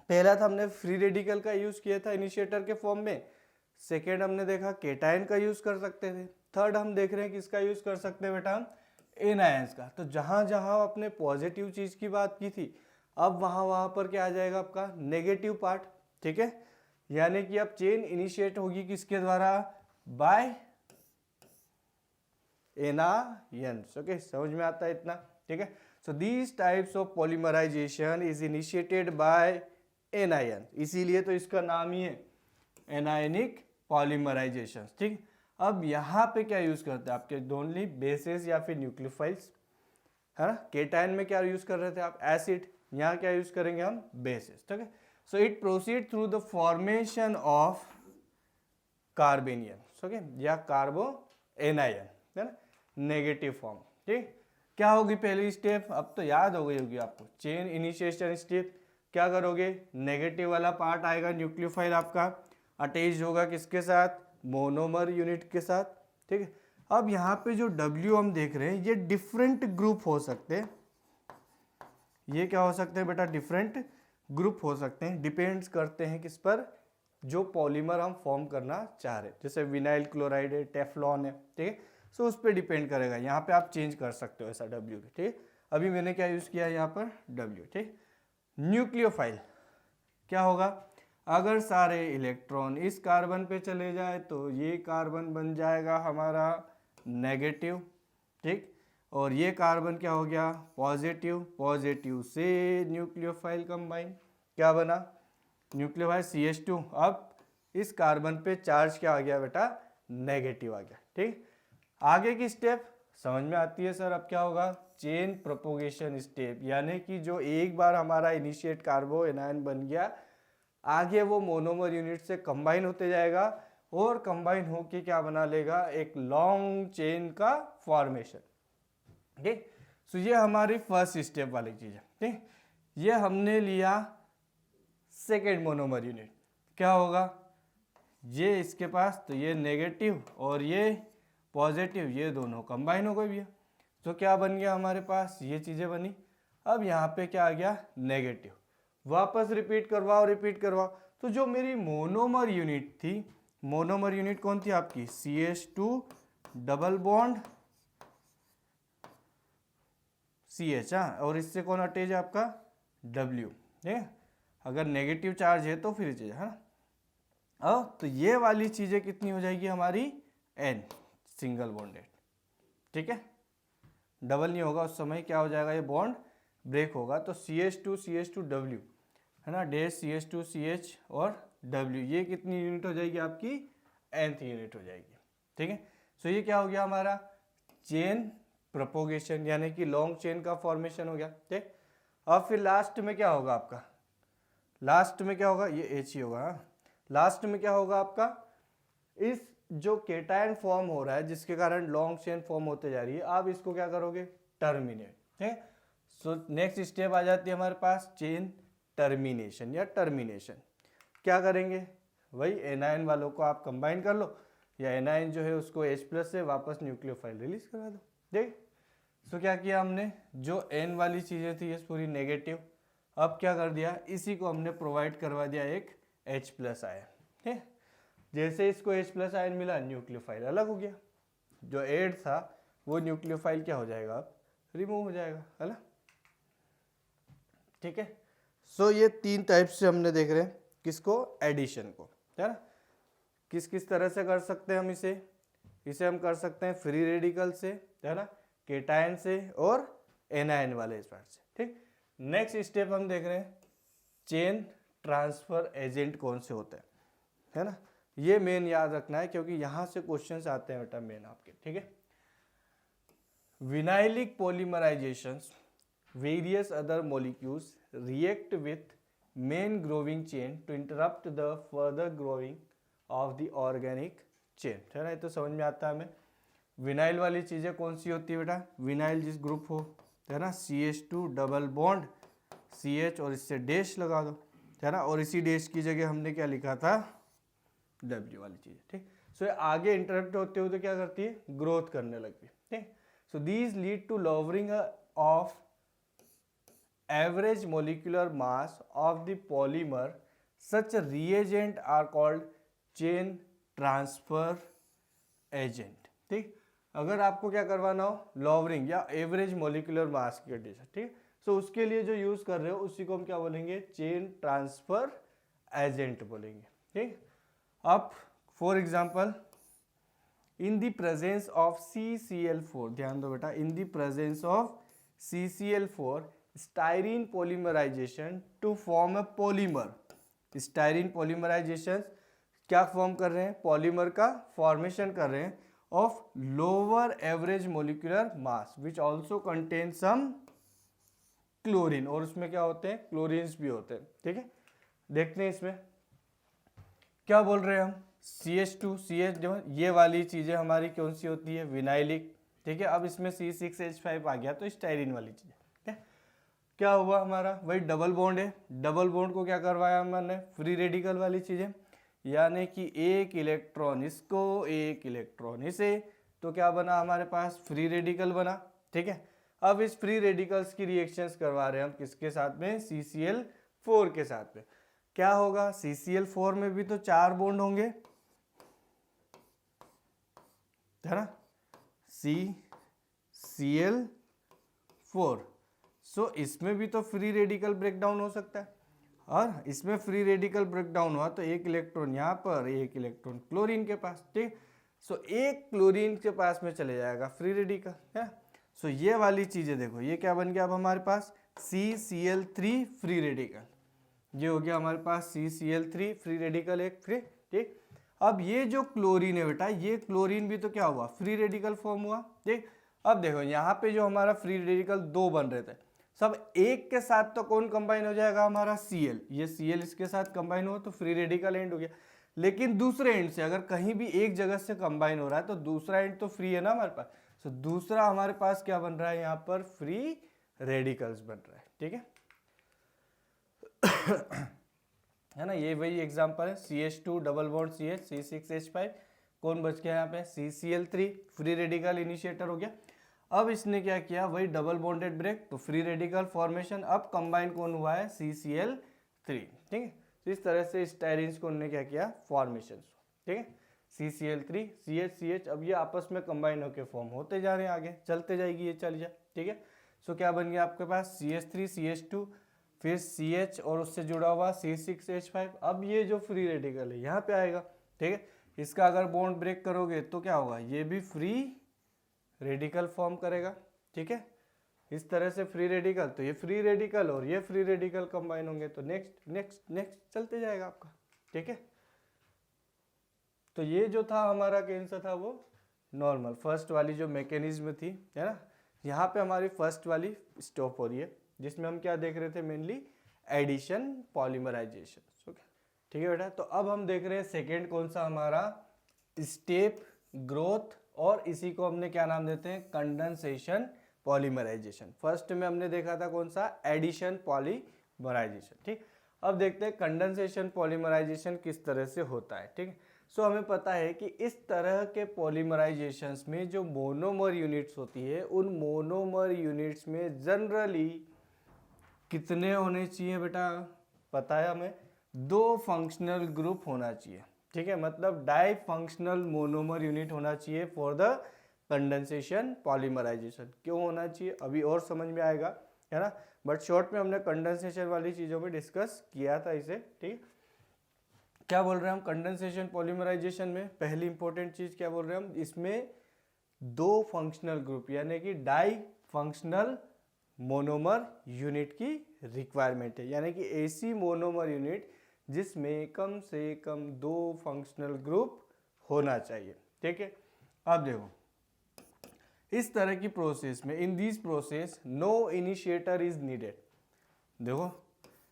पहला था हमने फ्री रेडिकल का यूज किया था इनिशिएटर के फॉर्म में, सेकेंड हमने देखा केटायन का यूज कर सकते थे, थर्ड हम देख रहे हैं किसका यूज कर सकते हैं बेटा, हम एनायंस का। तो जहां जहां आपने पॉजिटिव चीज की बात की थी, अब वहां पर क्या आ जाएगा आपका नेगेटिव पार्ट, ठीक है। यानी कि अब चेन इनिशिएट होगी किसके द्वारा, बाय एनायंस। ओके, समझ में आता है इतना, ठीक है। So these types of polymerization is initiated by anion, इसीलिए तो इसका नाम ही है एनायनिक पॉलीमराइजेशन, ठीक। अब यहाँ पे क्या यूज करते हैं आपके ओनली बेसेस या फिर न्यूक्लियोफाइल्स, है ना। केटायन में क्या यूज कर रहे थे आप, एसिड, यहाँ क्या यूज करेंगे हम, बेसिस, ठीक है। So it proceed through the formation of carbanion, okay, या कार्बो एनायन, है ना, नेगेटिव फॉर्म, ठीक। क्या होगी पहली स्टेप, अब तो याद हो गई होगी आपको, चेन इनिशिएशन स्टेप, क्या करोगे, नेगेटिव वाला पार्ट आएगा, न्यूक्लियोफाइल आपका अटैच होगा किसके साथ, मोनोमर यूनिट के साथ, ठीक है। अब यहाँ पे जो W हम देख रहे हैं, ये डिफरेंट ग्रुप हो सकते हैं, ये क्या हो सकते हैं बेटा, डिफरेंट ग्रुप हो सकते हैं, डिपेंड्स करते हैं किस पर, जो पॉलीमर हम फॉर्म करना चाह रहे हैं, जैसे विनाइल क्लोराइड है, टेफ्लॉन है, ठीक है। सो उस पर डिपेंड करेगा, यहाँ पे आप चेंज कर सकते हो ऐसा W, ठीक है। अभी मैंने क्या यूज किया यहाँ पर, W, ठीक। न्यूक्लियोफाइल क्या होगा, अगर सारे इलेक्ट्रॉन इस कार्बन पे चले जाए तो ये कार्बन बन जाएगा हमारा नेगेटिव, ठीक, और ये कार्बन क्या हो गया, पॉजिटिव, पॉजिटिव से न्यूक्लियोफाइल कंबाइन, क्या बना, न्यूक्लियोफाइल CH2। अब इस कार्बन पे चार्ज क्या आ गया बेटा, नेगेटिव आ गया, ठीक। आगे की स्टेप समझ में आती है सर, अब क्या होगा, चेन प्रोपोगेशन स्टेप, यानी कि जो एक बार हमारा इनिशिएट कार्बो एनायन बन गया, आगे वो मोनोमर यूनिट से कंबाइन होते जाएगा और कंबाइन होके क्या बना लेगा, एक लॉन्ग चेन का फॉर्मेशन, ठीक। सो ये हमारी फर्स्ट स्टेप वाली चीज है, ठीक। ये हमने लिया सेकेंड मोनोमर यूनिट, क्या होगा, ये इसके पास, तो ये नेगेटिव और ये पॉजिटिव, ये दोनों कंबाइन हो गए भैया, तो क्या बन गया हमारे पास, ये चीजें बनी। अब यहाँ पे क्या आ गया, नेगेटिव, वापस रिपीट करवाओ, रिपीट करवाओ। तो जो मेरी मोनोमर यूनिट थी, मोनोमर यूनिट कौन थी आपकी, CH2 डबल बॉन्ड CH, और इससे कौन अटैच है आपका, W, ठीक। अगर नेगेटिव चार्ज है तो फिर चीज है ना। अब तो ये वाली चीजें कितनी हो जाएगी हमारी, N, सिंगल बॉन्डेड, ठीक है, डबल नहीं होगा उस समय, क्या हो जाएगा, ये बॉन्ड ब्रेक होगा, तो CH2 W, है ना, डैश CH2 CH और W, ये कितनी यूनिट हो जाएगी आपकी, nth यूनिट हो जाएगी, ठीक है। सो ये क्या हो गया हमारा, चेन प्रोपोगेशन, यानी कि लॉन्ग चेन का फॉर्मेशन हो गया, ठीक। अब फिर लास्ट में क्या होगा आपका, लास्ट में क्या होगा, ये H ही होगा, लास्ट में क्या होगा आपका, इस जो केटायन फॉर्म हो रहा है जिसके कारण लॉन्ग चेन फॉर्म होते जा रही है, आप इसको क्या करोगे, टर्मिनेट, ठीक। सो नेक्स्ट स्टेप आ जाती है हमारे पास, चेन टर्मिनेशन या टर्मिनेशन। क्या करेंगे, वही एनायन वालों को आप कंबाइन कर लो, या एनायन जो है उसको H+ से वापस न्यूक्लियोफाइल रिलीज करा दो, ठीक। सो क्या किया हमने, जो N वाली चीजें थी ये पूरी नेगेटिव, अब क्या कर दिया, इसी को हमने प्रोवाइड करवा दिया एक H+ आयन, ठीक। जैसे इसको H+ आयन मिला, न्यूक्लियोफाइल अलग हो गया, जो एड था वो न्यूक्लियोफाइल क्या हो जाएगा, अब रिमूव हो जाएगा, है ना, ठीक है। सो ये तीन टाइप से हमने देख रहे हैं किसको, एडिशन को, है ना। किस किस तरह से कर सकते हैं हम इसे हम कर सकते हैं फ्री रेडिकल से, है ना, केटायन से और एनायन वाले इस पार्ट से, ठीक। नेक्स्ट स्टेप हम देख रहे हैं, चेन ट्रांसफर एजेंट कौन से होते हैं, है ना, ये मेन याद रखना है क्योंकि यहां से क्वेश्चंस आते हैं बेटा मेन आपके, ठीक है। Vinylic polymerizations, various other molecules react with main growing chain to interrupt the further growing of the organic chain, है ना, ये तो समझ में आता है हमें। विनाइल वाली चीजें कौन सी होती है बेटा, विनाइल जिस ग्रुप हो, है ना, CH2 डबल बॉन्ड CH और इससे डैश लगा दो, है ना, और इसी डैश की जगह हमने क्या लिखा था, W वाली चीज, ठीक। सो आगे इंटरप्ट होते हुए तो क्या करती है, ग्रोथ करने लगती है, ठीक। So these lead to lowering of average molecular mass of the polymer, such reagent are called chain transfer agent, ठीक। अगर आपको क्या करवाना हो, लॉवरिंग या एवरेज मोलिकुलर मास की कंडीशन, ठीक, सो उसके लिए जो यूज कर रहे हो उसी को हम क्या बोलेंगे, चेन ट्रांसफर एजेंट बोलेंगे, ठीक। अब for example in the presence of CCl4, ध्यान दो बेटा, in the presence of CCl4 styrene polymerization to form a polymer, styrene polymerization क्या फॉर्म कर रहे हैं, पॉलीमर का फॉर्मेशन कर रहे हैं of lower average molecular mass which also contain some chlorine, और उसमें क्या होते हैं, क्लोरीन्स भी होते हैं, ठीक है। देखते हैं इसमें क्या बोल रहे हैं हम, CH2 CH जो ये वाली चीजें हमारी कौन सी होती है, विनाइलिक, ठीक है। अब इसमें C6H5 आ गया तो स्टाइरिन वाली चीजें, ठीक है। क्या हुआ हमारा, वही डबल बॉन्ड है, डबल बॉन्ड को क्या करवाया हमने, फ्री रेडिकल वाली चीजें, यानी कि एक इलेक्ट्रॉन इसको एक इलेक्ट्रॉन इसे, तो क्या बना हमारे पास, फ्री रेडिकल बना, ठीक है। अब इस फ्री रेडिकल्स की रिएक्शंस करवा रहे हैं हम किसके साथ में, CCl4 के साथ में। क्या होगा, CCl4 में भी तो 4 बॉन्ड होंगे, है ना, CCl4, सो इसमें भी तो फ्री रेडिकल ब्रेकडाउन हो सकता है, और इसमें फ्री रेडिकल ब्रेकडाउन हुआ तो एक इलेक्ट्रॉन यहाँ पर, एक इलेक्ट्रॉन क्लोरीन के पास, ठीक। सो एक क्लोरीन के पास में चले जाएगा फ्री रेडिकल, है। सो ये वाली चीजें देखो, ये क्या बन गया अब हमारे पास, CCl3 फ्री रेडिकल, ये हो गया हमारे पास CCl3 फ्री रेडिकल एक फ्री, ठीक। अब ये जो क्लोरीन है बेटा, ये क्लोरीन भी तो क्या हुआ, फ्री रेडिकल फॉर्म हुआ, ठीक। अब देखो यहाँ पे जो हमारा फ्री रेडिकल 2 बन रहे थे, सब एक के साथ तो कौन कंबाइन हो जाएगा, हमारा Cl, ये Cl इसके साथ कंबाइन हुआ तो फ्री रेडिकल एंड हो गया। लेकिन दूसरे एंड से अगर कहीं भी एक जगह से कंबाइन हो रहा है तो दूसरा एंड तो फ्री है ना हमारे पास, तो दूसरा हमारे पास क्या बन रहा है, यहाँ पर फ्री रेडिकल्स बन रहा है, ठीक है। है ना, ये वही एग्जांपल है, CH2 double bond CH, C6H5, कौन बच गया यहाँ पे, CCl3 फ्री रेडिकल इनिशिएटर हो गया। अब इसने क्या किया, वही डबल बॉन्डेड ब्रेक, तो फ्री रेडिकल फॉर्मेशन, अब कंबाइन कौन हुआ है, CCl3, ठीक है। तो इस तरह से स्टाइरिन्स को उन्होंने क्या किया, फॉर्मेशन, ठीक है, CCl3 CH, अब ये आपस में कंबाइन होकर फॉर्म होते जा रहे हैं, आगे चलते जाएगी ये, चल जा, ठीक है। सो क्या बन गया आपके पास, CH3 CH2 फिर CH और उससे जुड़ा हुआ C6H5, अब ये जो फ्री रेडिकल है यहाँ पे आएगा, ठीक है। इसका अगर बॉन्ड ब्रेक करोगे तो क्या होगा, ये भी फ्री रेडिकल फॉर्म करेगा, ठीक है। इस तरह से फ्री रेडिकल, तो ये फ्री रेडिकल और ये फ्री रेडिकल कंबाइन होंगे तो नेक्स्ट नेक्स्ट नेक्स्ट चलते जाएगा आपका, ठीक है। तो ये जो था हमारा कैंसर था वो नॉर्मल फर्स्ट वाली जो मैकेनिज्म थी, है ना, यहाँ पे हमारी फर्स्ट वाली स्टॉप हो रही है, जिसमें हम क्या देख रहे थे, मेनली एडिशन पॉलीमराइजेशन, ओके, ठीक है बेटा। तो अब हम देख रहे हैं सेकेंड कौन सा हमारा, स्टेप ग्रोथ, और इसी को हमने क्या नाम देते हैं, कंडेंसेशन पॉलीमराइजेशन। फर्स्ट में हमने देखा था कौन सा, एडिशन पॉलीमराइजेशन, ठीक। अब देखते हैं कंडेंसेशन पॉलीमराइजेशन किस तरह से होता है, ठीक। सो हमें पता है कि इस तरह के पॉलीमराइजेशंस में जो मोनोमर यूनिट्स होती है, उन मोनोमर यूनिट्स में जनरली कितने होने चाहिए बेटा, पता है हमें, 2 फंक्शनल ग्रुप होना चाहिए, ठीक है, मतलब डाई फंक्शनल मोनोमर यूनिट होना चाहिए फॉर द कंडेंसेशन पॉलीमराइजेशन। क्यों होना चाहिए अभी और समझ में आएगा, है ना, बट शॉर्ट में हमने कंडेंसेशन वाली चीज़ों में डिस्कस किया था इसे, ठीक। क्या बोल रहे हैं हम कंडेंसेशन पॉलीमराइजेशन में, पहली इंपॉर्टेंट चीज़ क्या बोल रहे हैं हम, इसमें 2 फंक्शनल ग्रुप यानी कि डाई फंक्शनल मोनोमर यूनिट की रिक्वायरमेंट है, यानी कि ऐसी मोनोमर यूनिट जिसमें कम से कम 2 फंक्शनल ग्रुप होना चाहिए, ठीक है। अब देखो इस तरह की प्रोसेस में, in this process no initiator is needed. देखो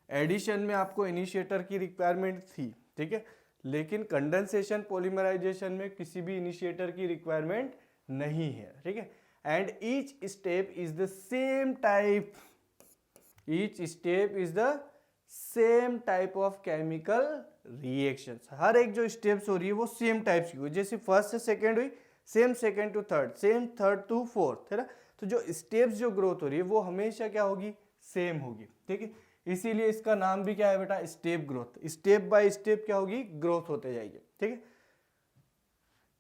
एडिशन में आपको इनिशिएटर की रिक्वायरमेंट थी, ठीक है, लेकिन कंडेंसेशन पॉलीमराइजेशन में किसी भी इनिशिएटर की रिक्वायरमेंट नहीं है, ठीक है। And each step is the same type, each step is the same type of chemical reactions. हर एक जो स्टेप्स हो रही है वो सेम टाइप्स की हुई, जैसे फर्स्ट से सेकंड हुई, same second to third, same third to fourth, है ना। तो जो स्टेप्स जो ग्रोथ हो रही है वो हमेशा क्या होगी, सेम होगी, ठीक है। इसीलिए इसका नाम भी क्या है बेटा, step growth. Step by step क्या होगी, ग्रोथ होते जाएगी, ठीक है।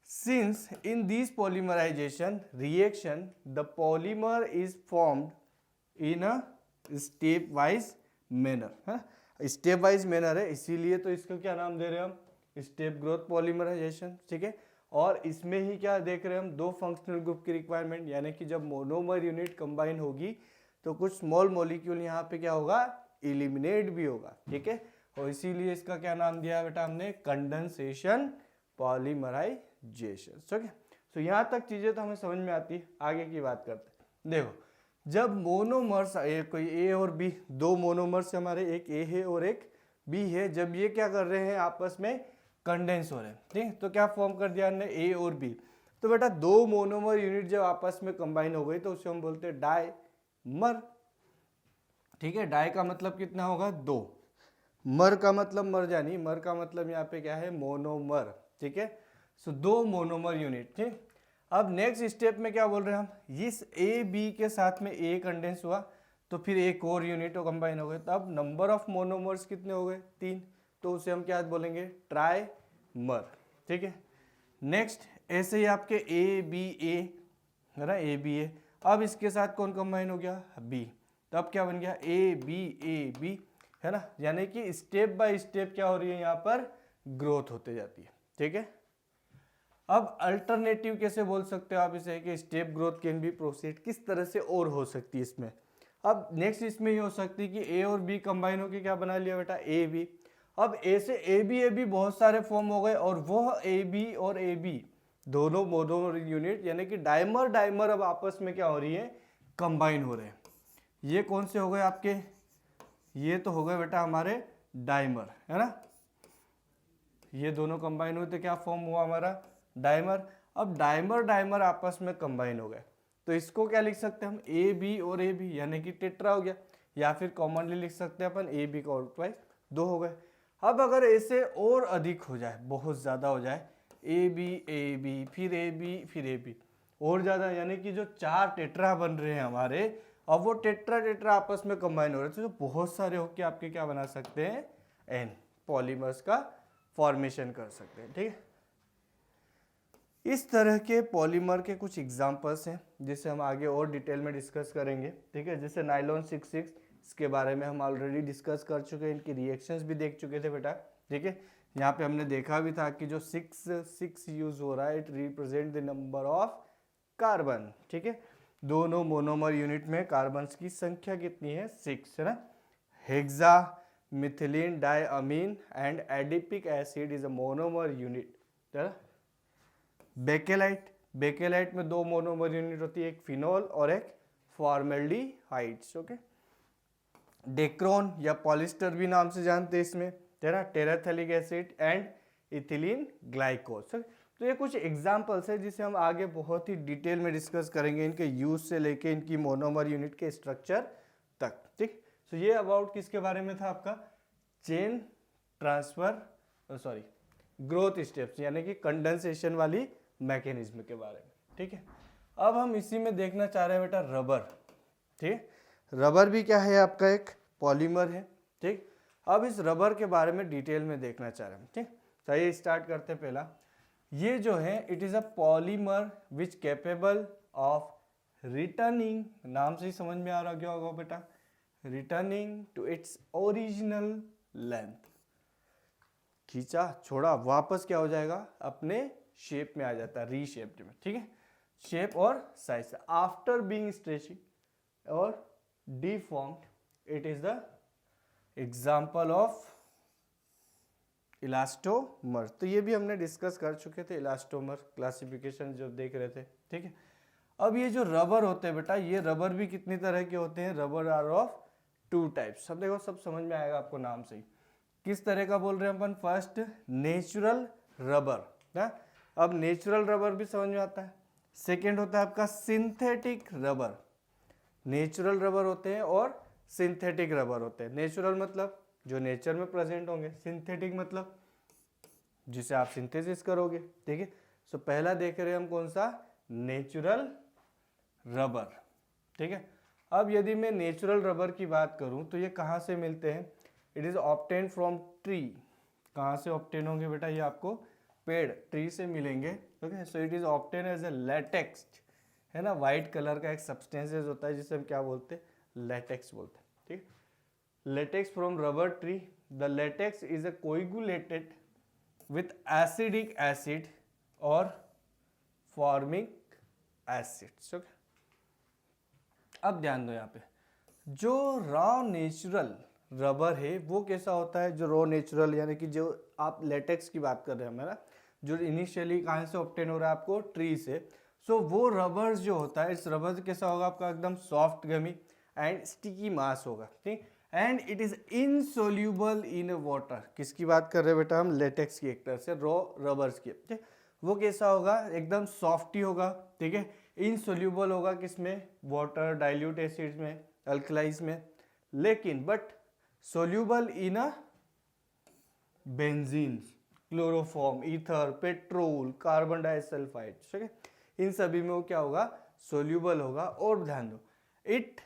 Since in these polymerization reaction the polymer is formed in a step wise manner, है, स्टेप वाइज मैनर है, इसीलिए तो इसको क्या नाम दे रहे हैं हम, स्टेप ग्रोथ पॉलीमराइजेशन, ठीक है। और इसमें ही क्या देख रहे हैं हम, दो फंक्शनल ग्रुप की रिक्वायरमेंट, यानी कि जब मोनोमर यूनिट कंबाइन होगी तो कुछ स्मॉल मॉलिक्यूल यहाँ पे क्या होगा, इलिमिनेट भी होगा, ठीक है। और इसीलिए इसका क्या नाम दिया बेटा हमने, कंडेंसेशन पॉलीमराइजेशन, ठीक है। तो यहाँ तक चीजें तो हमें समझ में आती है, आगे की बात करते हैं। देखो, जब मोनोमर्स कोई ए और बी, दो मोनोमर्स हमारे, एक ए है और एक बी है, जब ये क्या कर रहे हैं, आपस में कंडेंस हो रहे हैं, ठीक, तो क्या फॉर्म कर दिया हमने, ए और बी। तो बेटा दो मोनोमर यूनिट जब आपस में कंबाइन हो गई तो उसे हम बोलते हैं डाइमर, ठीक है। डाई का मतलब कितना होगा, दो, मर का मतलब मर जानी, मर का मतलब यहाँ पे क्या है, मोनोमर, ठीक है। सो दो मोनोमर यूनिट, ठीक। अब नेक्स्ट स्टेप में क्या बोल रहे हैं हम, इस ए बी के साथ में ए कंडेंस हुआ तो फिर एक और यूनिट कंबाइन हो गए, तो अब नंबर ऑफ मोनोमर्स कितने हो गए, 3, तो उसे हम क्या बोलेंगे, ट्राइमर, ठीक है। नेक्स्ट ऐसे ही आपके ए बी ए है ना, ए बी ए, अब इसके साथ कौन कंबाइन हो गया, बी, तो अब क्या बन गया, ए बी, है ना। यानी कि स्टेप बाय स्टेप क्या हो रही है, यहाँ पर ग्रोथ होते जाती है, ठीक है। अब अल्टरनेटिव कैसे बोल सकते हो आप इसे, कि step growth can be proceed, किस तरह से और हो सकती है इसमें। अब नेक्स्ट इसमें ये हो सकती है कि ए और बी कंबाइन होकर क्या बना लिया बेटा, ए बी। अब ए से ए बी बहुत सारे फॉर्म हो गए, और वह ए बी और ए बी दोनों मोनोमर यूनिट यानी कि डाइमर डाइमर अब आपस में क्या हो रही है, कंबाइन हो रहे हैं। ये कौन से हो गए आपके, ये तो हो गए बेटा हमारे डाइमर, है ना। ये दोनों कंबाइन हुए तो क्या फॉर्म हुआ हमारा, डाइमर। अब डाइमर डाइमर आपस में कंबाइन हो गए तो इसको क्या लिख सकते हैं हम, ए बी और ए बी, यानी कि टेट्रा हो गया, या फिर कॉमनली लिख सकते हैं अपन ए बी का ऑल्टवाइज, दो हो गए। अब अगर ऐसे और अधिक हो जाए, बहुत ज़्यादा हो जाए, ए बी फिर ए बी फिर ए बी, और ज़्यादा, यानी कि जो 4 टेट्रा बन रहे हैं हमारे, अब वो टेट्रा आपस में कंबाइन हो रहे थे, तो बहुत सारे होके आपके क्या बना सकते हैं, एन पॉलीमर्स का फॉर्मेशन कर सकते हैं, ठीक है। इस तरह के पॉलीमर के कुछ एग्जांपल्स हैं जिसे हम आगे और डिटेल में डिस्कस करेंगे, ठीक है। जैसे नाइलॉन 66, इसके बारे में हम ऑलरेडी डिस्कस कर चुके हैं, इनकी रिएक्शंस भी देख चुके थे बेटा, ठीक है। यहाँ पे हमने देखा भी था कि जो 6 यूज हो रहा है, it represent the number of carbon, ठीक है। दोनों मोनोमर यूनिट में कार्बन की संख्या कितनी है, 6, है ना। Hexamethylene diamine and adipic acid is a monomer unit, है ना। बेकेलाइट में दो मोनोमर यूनिट होती है, एक फिनोल और एक फॉर्मेल्डिहाइड्स, ओके। डेक्रोन या पॉलिस्टर भी नाम से जानते हैं इसमें, है ना, टेराथेलिक एसिड एंड इथिलीन ग्लाइकोल। तो ये कुछ एग्जांपल्स है जिसे हम आगे बहुत ही डिटेल में डिस्कस करेंगे, इनके यूज से लेके इनकी मोनोमर यूनिट के स्ट्रक्चर तक, ठीक। तो ये अबाउट किसके बारे में था आपका, chain transfer, sorry growth steps, यानी कि कंडेंसेशन वाली मैकेनिज्म के बारे में, ठीक है। अब हम इसी में देखना चाह रहे हैं बेटा रबर, ठीक है। रबर भी क्या है, आपका एक पॉलीमर है, ठीक। अब इस रबर के बारे में डिटेल में देखना चाह रहे हैं, ठीक। चलिए स्टार्ट करते हैं। पहला, ये जो है it is a polymer which capable of returning, नाम से ही समझ में आ रहा क्या होगा बेटा, returning to its original length, खींचा छोड़ा वापस क्या हो जाएगा, अपने शेप में आ जाता है, रीशेप्ड में, ठीक है, शेप और साइज से, आफ्टर बीइंग स्ट्रेचिंग और deformed, it is the example of elastomer. तो ये भी हमने डिस्कस कर चुके थे, इलास्टोमर क्लासिफिकेशन जब देख रहे थे, ठीक है। अब ये जो रबर होते हैं बेटा, ये रबर भी कितनी तरह के होते हैं, रबर आर ऑफ 2 टाइप्स। सब देखो, सब समझ में आएगा आपको नाम से ही। किस तरह का बोल रहे हैं अपन, फर्स्ट नेचुरल रबर, है। अब नेचुरल रबर भी समझ में आता है। सेकेंड होता है आपका सिंथेटिक रबर, नेचुरल रबर होते हैं और सिंथेटिक रबर होते हैं। नेचुरल मतलब जो नेचर में प्रेजेंट होंगे। सिंथेटिक मतलब जिसे आप सिंथेसिस करोगे, ठीक है। सो पहला देख रहे हैं हम कौन सा, नेचुरल रबर, ठीक है। अब यदि मैं नेचुरल रबर की बात करूं तो ये कहाँ से मिलते हैं, it is obtain from tree. कहाँ से ऑब्टेन होंगे बेटा, ये आपको पेड़ ट्री से मिलेंगे, okay. So it is obtain as a latex, है ना, वाइट कलर का एक सब्सटेंसेस होता है जिसे हम क्या बोलते हैं, लेटेक्स बोलते हैं, ठीक। Latex from rubber tree, the latex is a coagulated with acidic acid or formic acids, okay? अब ध्यान दो यहाँ पे, जो रॉ नेचुरल रबर है वो कैसा होता है, जो रॉ नेचुरल यानी कि जो आप लेटेक्स की बात कर रहे हैं, ना, जो इनिशियली कहाँ से ऑब्टेन हो रहा है आपको, ट्री से। सो वो रबर जो होता है, इस रबर कैसा होगा आपका, एकदम सॉफ्ट गमी एंड स्टिकी मास होगा, ठीक। And it is insoluble in water. किसकी बात कर रहे हैं बेटा हम, लेटेक्स की, एक तरह से रॉ रबर्स की, ठीक। वो कैसा होगा, एकदम सॉफ्ट ही होगा, ठीक है। इनसोल्यूबल होगा किसमें, वाटर, डाइल्यूट एसिड्स में, अल्कलाइज में, लेकिन but soluble in a benzene, chloroform, ether, petrol, carbon disulphide, ठीक है। इन सभी में वो क्या होगा, सोल्यूबल होगा। और ध्यान दो, it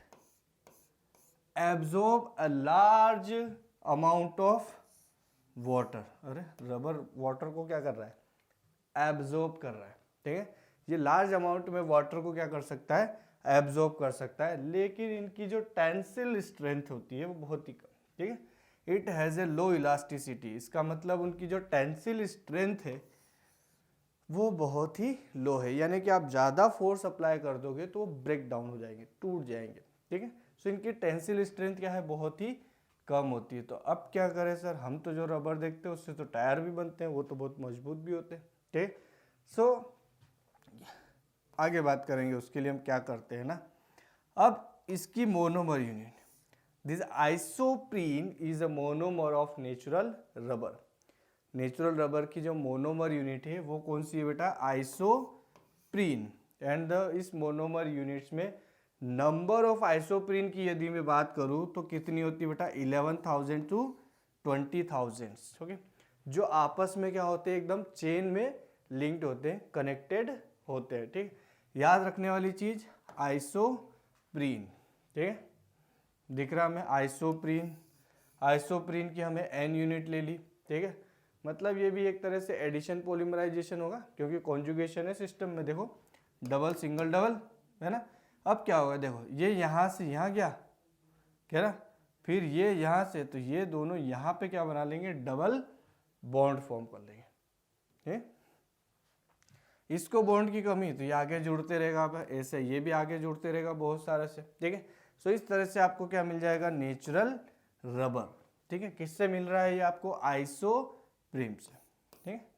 absorb a large amount of water. अरे रबर वाटर को क्या कर रहा है, एब्जॉर्ब कर रहा है, ठीक है। ये लार्ज अमाउंट में वाटर को क्या कर सकता है, एब्जॉर्ब कर सकता है, लेकिन इनकी जो टेंसिल स्ट्रेंथ होती है वो बहुत ही कम, ठीक है। It has a low elasticity, इसका मतलब उनकी जो टेंसिल स्ट्रेंथ है वो बहुत ही लो है, यानी कि आप ज़्यादा फोर्स अप्लाई कर दोगे तो वो ब्रेक डाउन हो जाएंगे, टूट जाएंगे, ठीक है। सो इनकी टेंसिल स्ट्रेंथ क्या है, बहुत ही कम होती है। तो अब क्या करें सर, हम तो जो रबर देखते हैं उससे तो टायर भी बनते हैं, वो तो बहुत मजबूत भी होते हैं, ठीक। सो आगे बात करेंगे, उसके लिए हम क्या करते हैं ना। अब इसकी monomer unit, this isoprene is a monomer of natural rubber. Natural rubber की जो मोनोमर यूनिट है वो कौन सी है बेटा, आइसोप्रीन। एंड इस मोनोमर यूनिट्स में नंबर ऑफ आइसोप्रीन की यदि मैं बात करूं तो कितनी होती है बेटा, 11,000 to 20,000, ओके। जो आपस में क्या होते हैं, एकदम चेन में लिंक्ड होते हैं, कनेक्टेड होते हैं, ठीक। याद रखने वाली चीज आइसोप्रीन, ठीक है, दिख रहा हमें आइसोप्रीन। आइसोप्रीन की हमें एन यूनिट ले ली, ठीक है। मतलब ये भी एक तरह से एडिशन पॉलीमराइजेशन होगा, क्योंकि कॉन्जुगेशन है सिस्टम में, देखो डबल सिंगल डबल, है ना। अब क्या होगा, देखो ये यहाँ से यहाँ गया, क्या ना, फिर ये यहाँ से, तो ये दोनों यहाँ पे क्या बना लेंगे, डबल बॉन्ड फॉर्म कर लेंगे, ठीक। इसको बॉन्ड की कमी तो ये आगे जुड़ते रहेगा, अब ऐसे ये भी आगे जुड़ते रहेगा बहुत सारे से, ठीक है। सो इस तरह से आपको क्या मिल जाएगा, नेचुरल रबर, ठीक है। किससे मिल रहा है ये आपको, आइसोप्रीन से, ठीक है।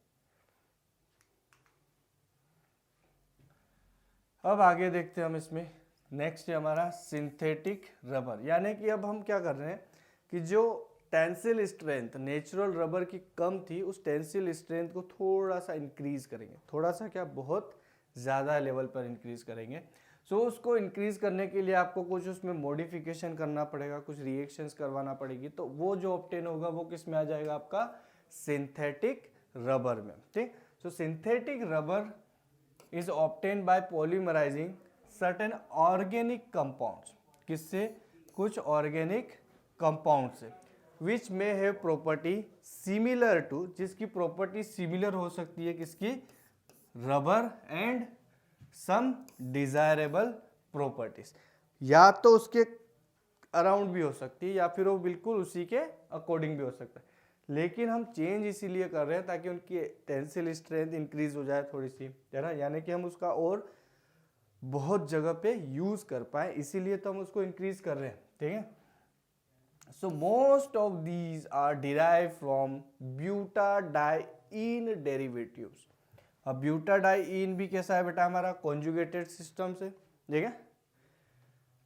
अब आगे देखते हैं हम इसमें, नेक्स्ट है हमारा सिंथेटिक रबर। यानी कि अब हम क्या कर रहे हैं कि जो टेंसिल स्ट्रेंथ नेचुरल रबर की कम थी, उस टेंसिल स्ट्रेंथ को थोड़ा सा इंक्रीज करेंगे, थोड़ा सा क्या, बहुत ज़्यादा लेवल पर इंक्रीज करेंगे। सो उसको इंक्रीज करने के लिए आपको कुछ उसमें मॉडिफिकेशन करना पड़ेगा, कुछ रिएक्शंस करवाना पड़ेगी, तो वो जो ऑब्टेन होगा वो किस में आ जाएगा, आपका सिंथेटिक रबर में, ठीक। So synthetic rubber is obtained by polymerizing certain organic compounds, किससे, कुछ ऑर्गेनिक कंपाउंड से, which may have property similar to, जिसकी प्रॉपर्टी सिमिलर हो सकती है किसकी, rubber, and some desirable properties, या तो उसके अराउंड भी हो सकती है या फिर वो बिल्कुल उसी के अकॉर्डिंग भी हो सकता है, लेकिन हम चेंज इसीलिए कर रहे हैं ताकि उनकी टेंसिल स्ट्रेंथ इंक्रीज हो जाए थोड़ी सी, है ना, यानी कि हम उसका और बहुत जगह पे यूज कर पाए, इसीलिए तो हम उसको इंक्रीज कर रहे हैं, ठीक है। So most of these are derive from butadiene derivatives. अब ब्यूटाडाइइन भी कैसा है बेटा, हमारा कॉन्जुगेटेड सिस्टम से, ठीक है,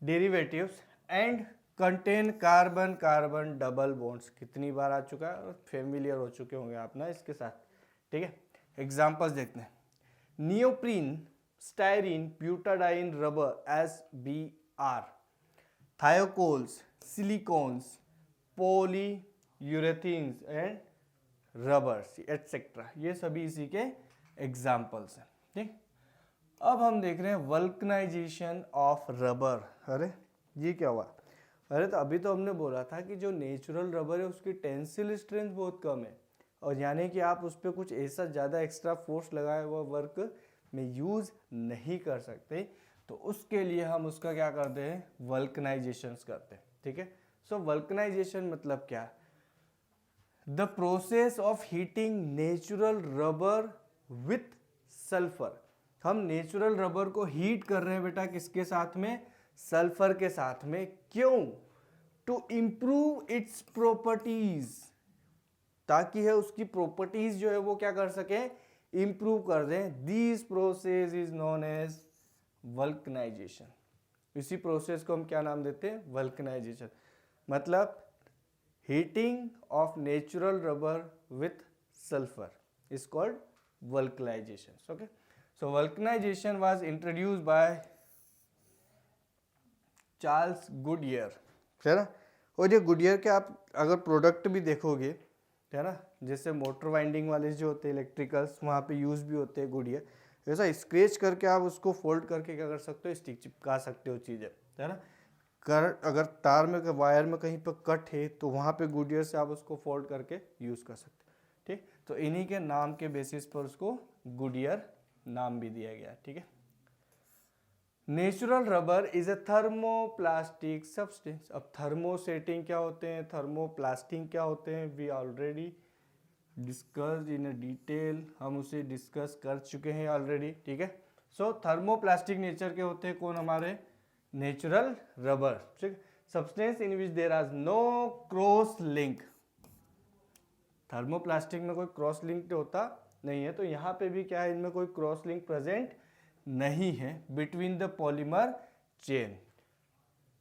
derivatives, and contain carbon carbon double bonds. कितनी बार आ चुका है, फेमिलियर हो चुके होंगे आप ना इसके साथ, ठीक है। एग्जांपल्स देखते हैं, neoprene, styrene, butadiene rubber SBR, thiokols, silicones, polyurethanes and rubbers etcetera, ये सभी इसी के एग्जाम्पल्स हैं। ठीक, अब हम देख रहे हैं वल्कनाइजेशन ऑफ रबर। अरे ये क्या हुआ? अरे तो अभी तो हमने बोला था कि जो नेचुरल रबर है उसकी टेंसिल स्ट्रेंथ बहुत कम है, और यानी कि आप उस पर कुछ ऐसा ज़्यादा एक्स्ट्रा फोर्स लगाए हुआ वर्क में यूज़ नहीं कर सकते, तो उसके लिए हम उसका क्या करते हैं, वल्कनाइजेशंस करते हैं। ठीक है, सो वल्कनाइजेशन मतलब क्या? The process of heating natural rubber with sulphur. हम नेचुरल रबर को हीट कर रहे हैं बेटा, किसके साथ में? सल्फर के साथ में। क्यों? टू इंप्रूव इट्स प्रॉपर्टीज, ताकि है उसकी प्रॉपर्टीज जो है वो क्या कर सके, इंप्रूव कर दें। This process is known as vulcanization. इसी प्रोसेस को हम क्या नाम देते हैं? वल्कनाइजेशन। मतलब heating of natural rubber with sulphur is called vulcanization. Okay, so vulcanization was introduced by Charles Goodyear, है ना। और ये गुडईयर के आप अगर प्रोडक्ट भी देखोगे, है ना, जैसे मोटर वाइंडिंग वाले जो होते हैं इलेक्ट्रिकल्स, वहाँ पे यूज़ भी होते हैं गुडईयर। ऐसा स्क्रेच करके आप उसको फोल्ड करके क्या कर सकते हो, स्टिक चिपका सकते हो चीज़ें, है ना। करंट अगर तार में वायर में कहीं पर कट है तो वहाँ पे गुडईयर से आप उसको फोल्ड करके यूज़ कर सकते हो। ठीक, तो इन्हीं के नाम के बेसिस पर उसको गुडईयर नाम भी दिया गया। ठीक है, natural rubber is a thermoplastic substance. अब थर्मोसेटिंग क्या होते हैं, थर्मोप्लास्टिक क्या होते हैं, we already discuss in detail, हम उसे डिस्कस कर चुके हैं ऑलरेडी। ठीक है, सो थर्मोप्लास्टिक नेचर के होते हैं कौन? हमारे नेचुरल रबर। ठीक, substance in which there are no cross link. Thermoplastic में कोई क्रॉस लिंक तो होता नहीं है, तो यहाँ पे भी क्या है, इनमें कोई क्रॉस लिंक प्रेजेंट नहीं है between the polymer chain.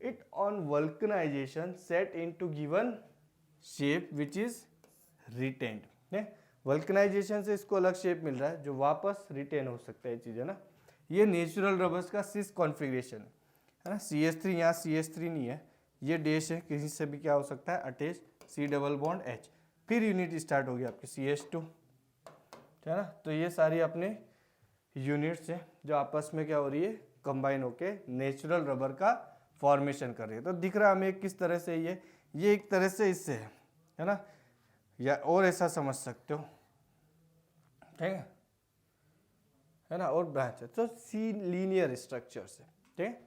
It on vulcanization set into given shape which is retained. Vulcanization से इसको अलग शेप मिल रहा है जो वापस रिटेन हो सकता है चीज़, है ना। ये नेचुरल रबर्स का सिस कॉन्फ़िगरेशन है ना। CH3 यहाँ CH3 नहीं है, ये डैश है, किसी से भी क्या हो सकता है, attach C double bond H, फिर यूनिट स्टार्ट हो गया आपकी CH2, है ना। तो ये सारी अपने यूनिट्स हैं जो आपस में क्या हो रही है, कंबाइन होके नेचुरल रबर का फॉर्मेशन कर रही है। तो दिख रहा है हमें किस तरह से ये एक तरह से इससे है ना, या और ऐसा समझ सकते हो, ठीक है ना। और ब्रांच है तो सी लीनियर स्ट्रक्चर से। ठीक है,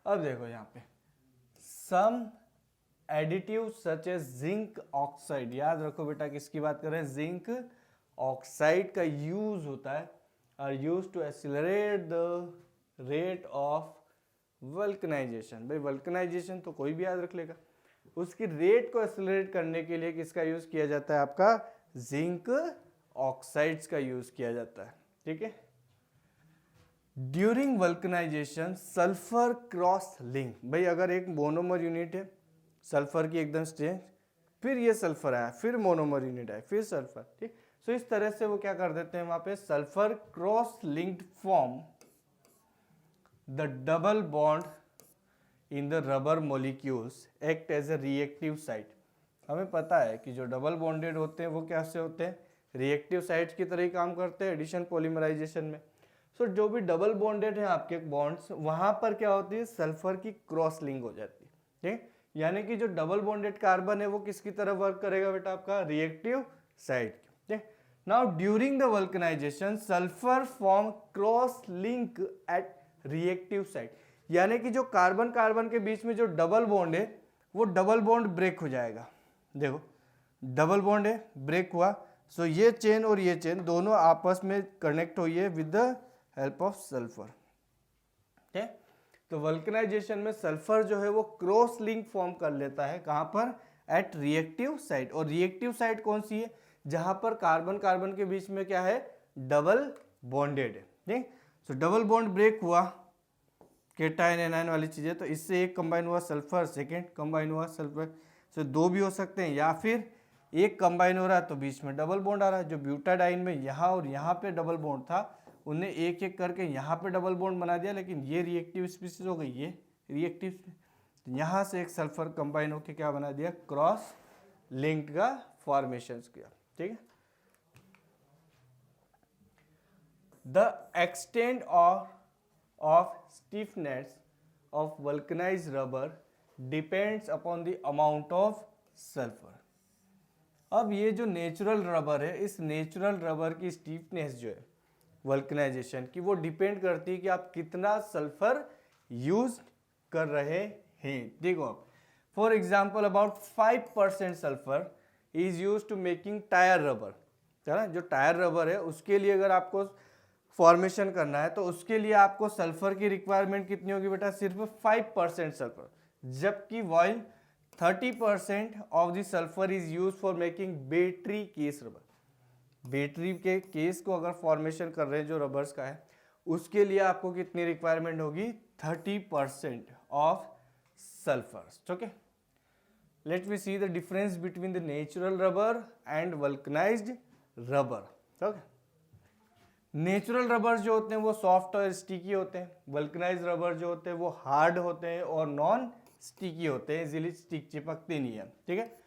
अब देखो यहाँ पे some additive such as zinc oxide. याद रखो बेटा किसकी बात कर रहे हैं, जिंक ऑक्साइड का यूज होता है, are used to accelerate the rate of vulcanization। भाई वल्कनाइजेशन तो कोई भी याद रख लेगा, उसकी रेट को एक्सेलरेट करने के लिए किसका यूज किया जाता है, आपका जिंक ऑक्साइड्स का यूज किया जाता है। ठीक है, during vulcanization sulphur cross link. भाई अगर एक मोनोमर यूनिट है सल्फर की एकदम स्ट्रेंथ, फिर ये सल्फर आया, फिर मोनोमर यूनिट आया, फिर सल्फर। ठीक, सो इस तरह से वो क्या कर देते हैं, वहां पे sulphur cross linked form the double bond in the rubber molecules act as a reactive site. हमें पता है कि जो डबल बॉन्डेड होते हैं वो कैसे होते हैं, रिएक्टिव साइट्स की तरह ही काम करते हैं एडिशन पॉलीमराइजेशन में। सो जो भी डबल बॉन्डेड है आपके बॉन्ड्स, वहां पर क्या होती है, सल्फर की क्रॉस लिंक हो जाती है। ठीक, यानी कि जो डबल बॉन्डेड कार्बन है वो किसकी तरह वर्क करेगा बेटा, आपका reactive site. Now during the vulcanization sulfur form cross link at reactive site, यानी कि जो कार्बन कार्बन के बीच में जो डबल बॉन्ड है वो डबल बॉन्ड ब्रेक हो जाएगा। देखो डबल बॉन्ड है, ब्रेक हुआ, सो ये चेन और ये चेन दोनों आपस में कनेक्ट हुई है with the help of sulphur. ठीक है, तो वल्कनाइजेशन में सल्फर जो है वो क्रॉस लिंक फॉर्म कर लेता है, कहां पर, एट रिएक्टिव साइट। और रिएक्टिव साइट कौन सी है, जहां पर कार्बन कार्बन के बीच में क्या है, डबल बॉन्डेड है। ठीक, सो डबल बॉन्ड ब्रेक हुआ, केटायन एनायन वाली चीजें, तो इससे एक कंबाइन हुआ सल्फर, सेकेंड कंबाइन हुआ सल्फर। सो दो भी हो सकते हैं, या फिर एक कंबाइन हो रहा है तो बीच में डबल बॉन्ड आ रहा है। जो ब्यूटाडाइन में यहाँ और यहाँ पे डबल बॉन्ड था, उन्हें एक एक करके यहाँ पे डबल बॉन्ड बना दिया, लेकिन ये रिएक्टिव स्पीसीज हो गई, ये रिएक्टिव, यहाँ से एक सल्फर कंबाइन होकर क्या बना दिया, क्रॉस लिंक का फॉर्मेशन किया, ठीक है। The extent of stiffness of vulcanised rubber depends upon the amount of sulphur. अब ये जो नेचुरल रबर है, इस नेचुरल रबर की स्टीफनेस जो है वल्कनाइजेशन की, वो डिपेंड करती है कि आप कितना सल्फर यूज कर रहे हैं। देखो आप, for example about 5% sulphur is use to making tyre rubber, है ना। जो टायर रबर है उसके लिए अगर आपको फॉर्मेशन करना है तो उसके लिए आपको सल्फर की रिक्वायरमेंट कितनी होगी बेटा, सिर्फ 5% सल्फर, जबकि while 30% of the sulphur is use for making battery case rubber. Battery के केस को अगर फॉर्मेशन कर रहे हैं जो रबर्स का है, उसके लिए आपको कितनी रिक्वायरमेंट होगी, 30% of sulphur. Okay, let we see the difference between the natural rubber and vulcanized rubber. Okay, natural rubber जो होते हैं वो सॉफ्ट और स्टिकी होते हैं, वल्कनाइज्ड रबर जो होते हैं वो हार्ड होते हैं और नॉन स्टिकी होते हैं, इजीली चिपकते नहीं है, ठीक है।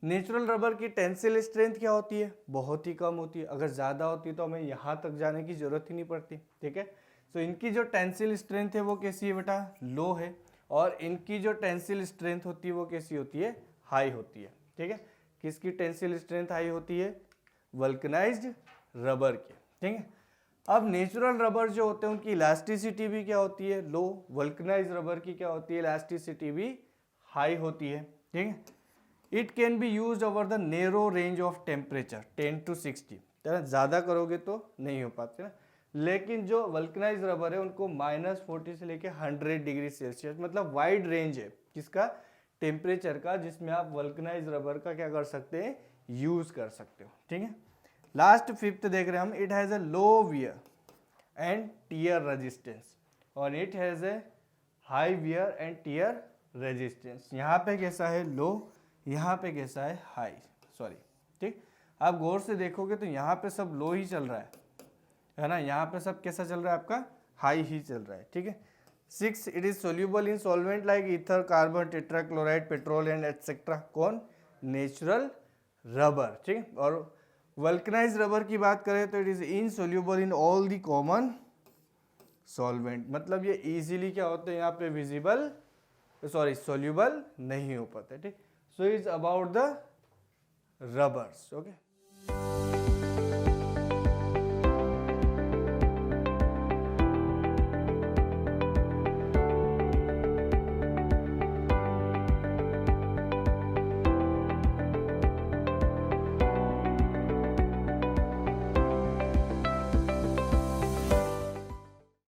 नेचुरल रबर की टेंसिल स्ट्रेंथ क्या होती है, बहुत ही कम होती है, अगर ज़्यादा होती तो हमें यहाँ तक जाने की जरूरत ही नहीं पड़ती, ठीक है। सो इनकी जो टेंसिल स्ट्रेंथ है वो कैसी है बेटा, लो है, और इनकी जो टेंसिल स्ट्रेंथ होती है वो कैसी होती है, हाई होती है, ठीक है। किसकी टेंसिल स्ट्रेंथ हाई होती है, वल्कनाइज्ड रबर की, ठीक है। अब नेचुरल रबर जो होते हैं उनकी इलास्टिसिटी भी क्या होती है, लो, वल्कनाइज्ड रबर की क्या होती है, इलास्टिसिटी भी हाई होती है, ठीक है। It can be use over the narrow range of temperature 10 to 60, ज़्यादा करोगे तो नहीं हो पाते ना, लेकिन जो वल्कनाइज्ड रबर है उनको -40 से लेके 100 डिग्री सेल्सियस, मतलब वाइड रेंज है किसका, टेम्परेचर का, जिसमें आप वल्कनाइज्ड रबर का क्या कर सकते हैं, यूज कर सकते हो, ठीक है। लास्ट 5th देख रहे हैं हम, it has a low wear and tear resistance, और it has a high wear and tear resistance. यहाँ पे कैसा है, लो, यहाँ पे कैसा है, हाई, सॉरी, ठीक। आप गौर से देखोगे तो यहाँ पे सब लो ही चल रहा है ना, यहाँ पे सब कैसा चल रहा है आपका, हाई ही चल रहा है, ठीक है। 6, it is soluble in solvent like ether, carbon, tetrachloride, petrol and etcetera. कौन, नेचुरल रबर, ठीक है। और वल्कनाइज्ड रबर की बात करें तो it is insoluble in all the common solvent, मतलब ये इजीली क्या होते हैं यहाँ पे विजिबल, सॉरी सोल्यूबल नहीं हो पाते, ठीक। So is about the rubbers, okay.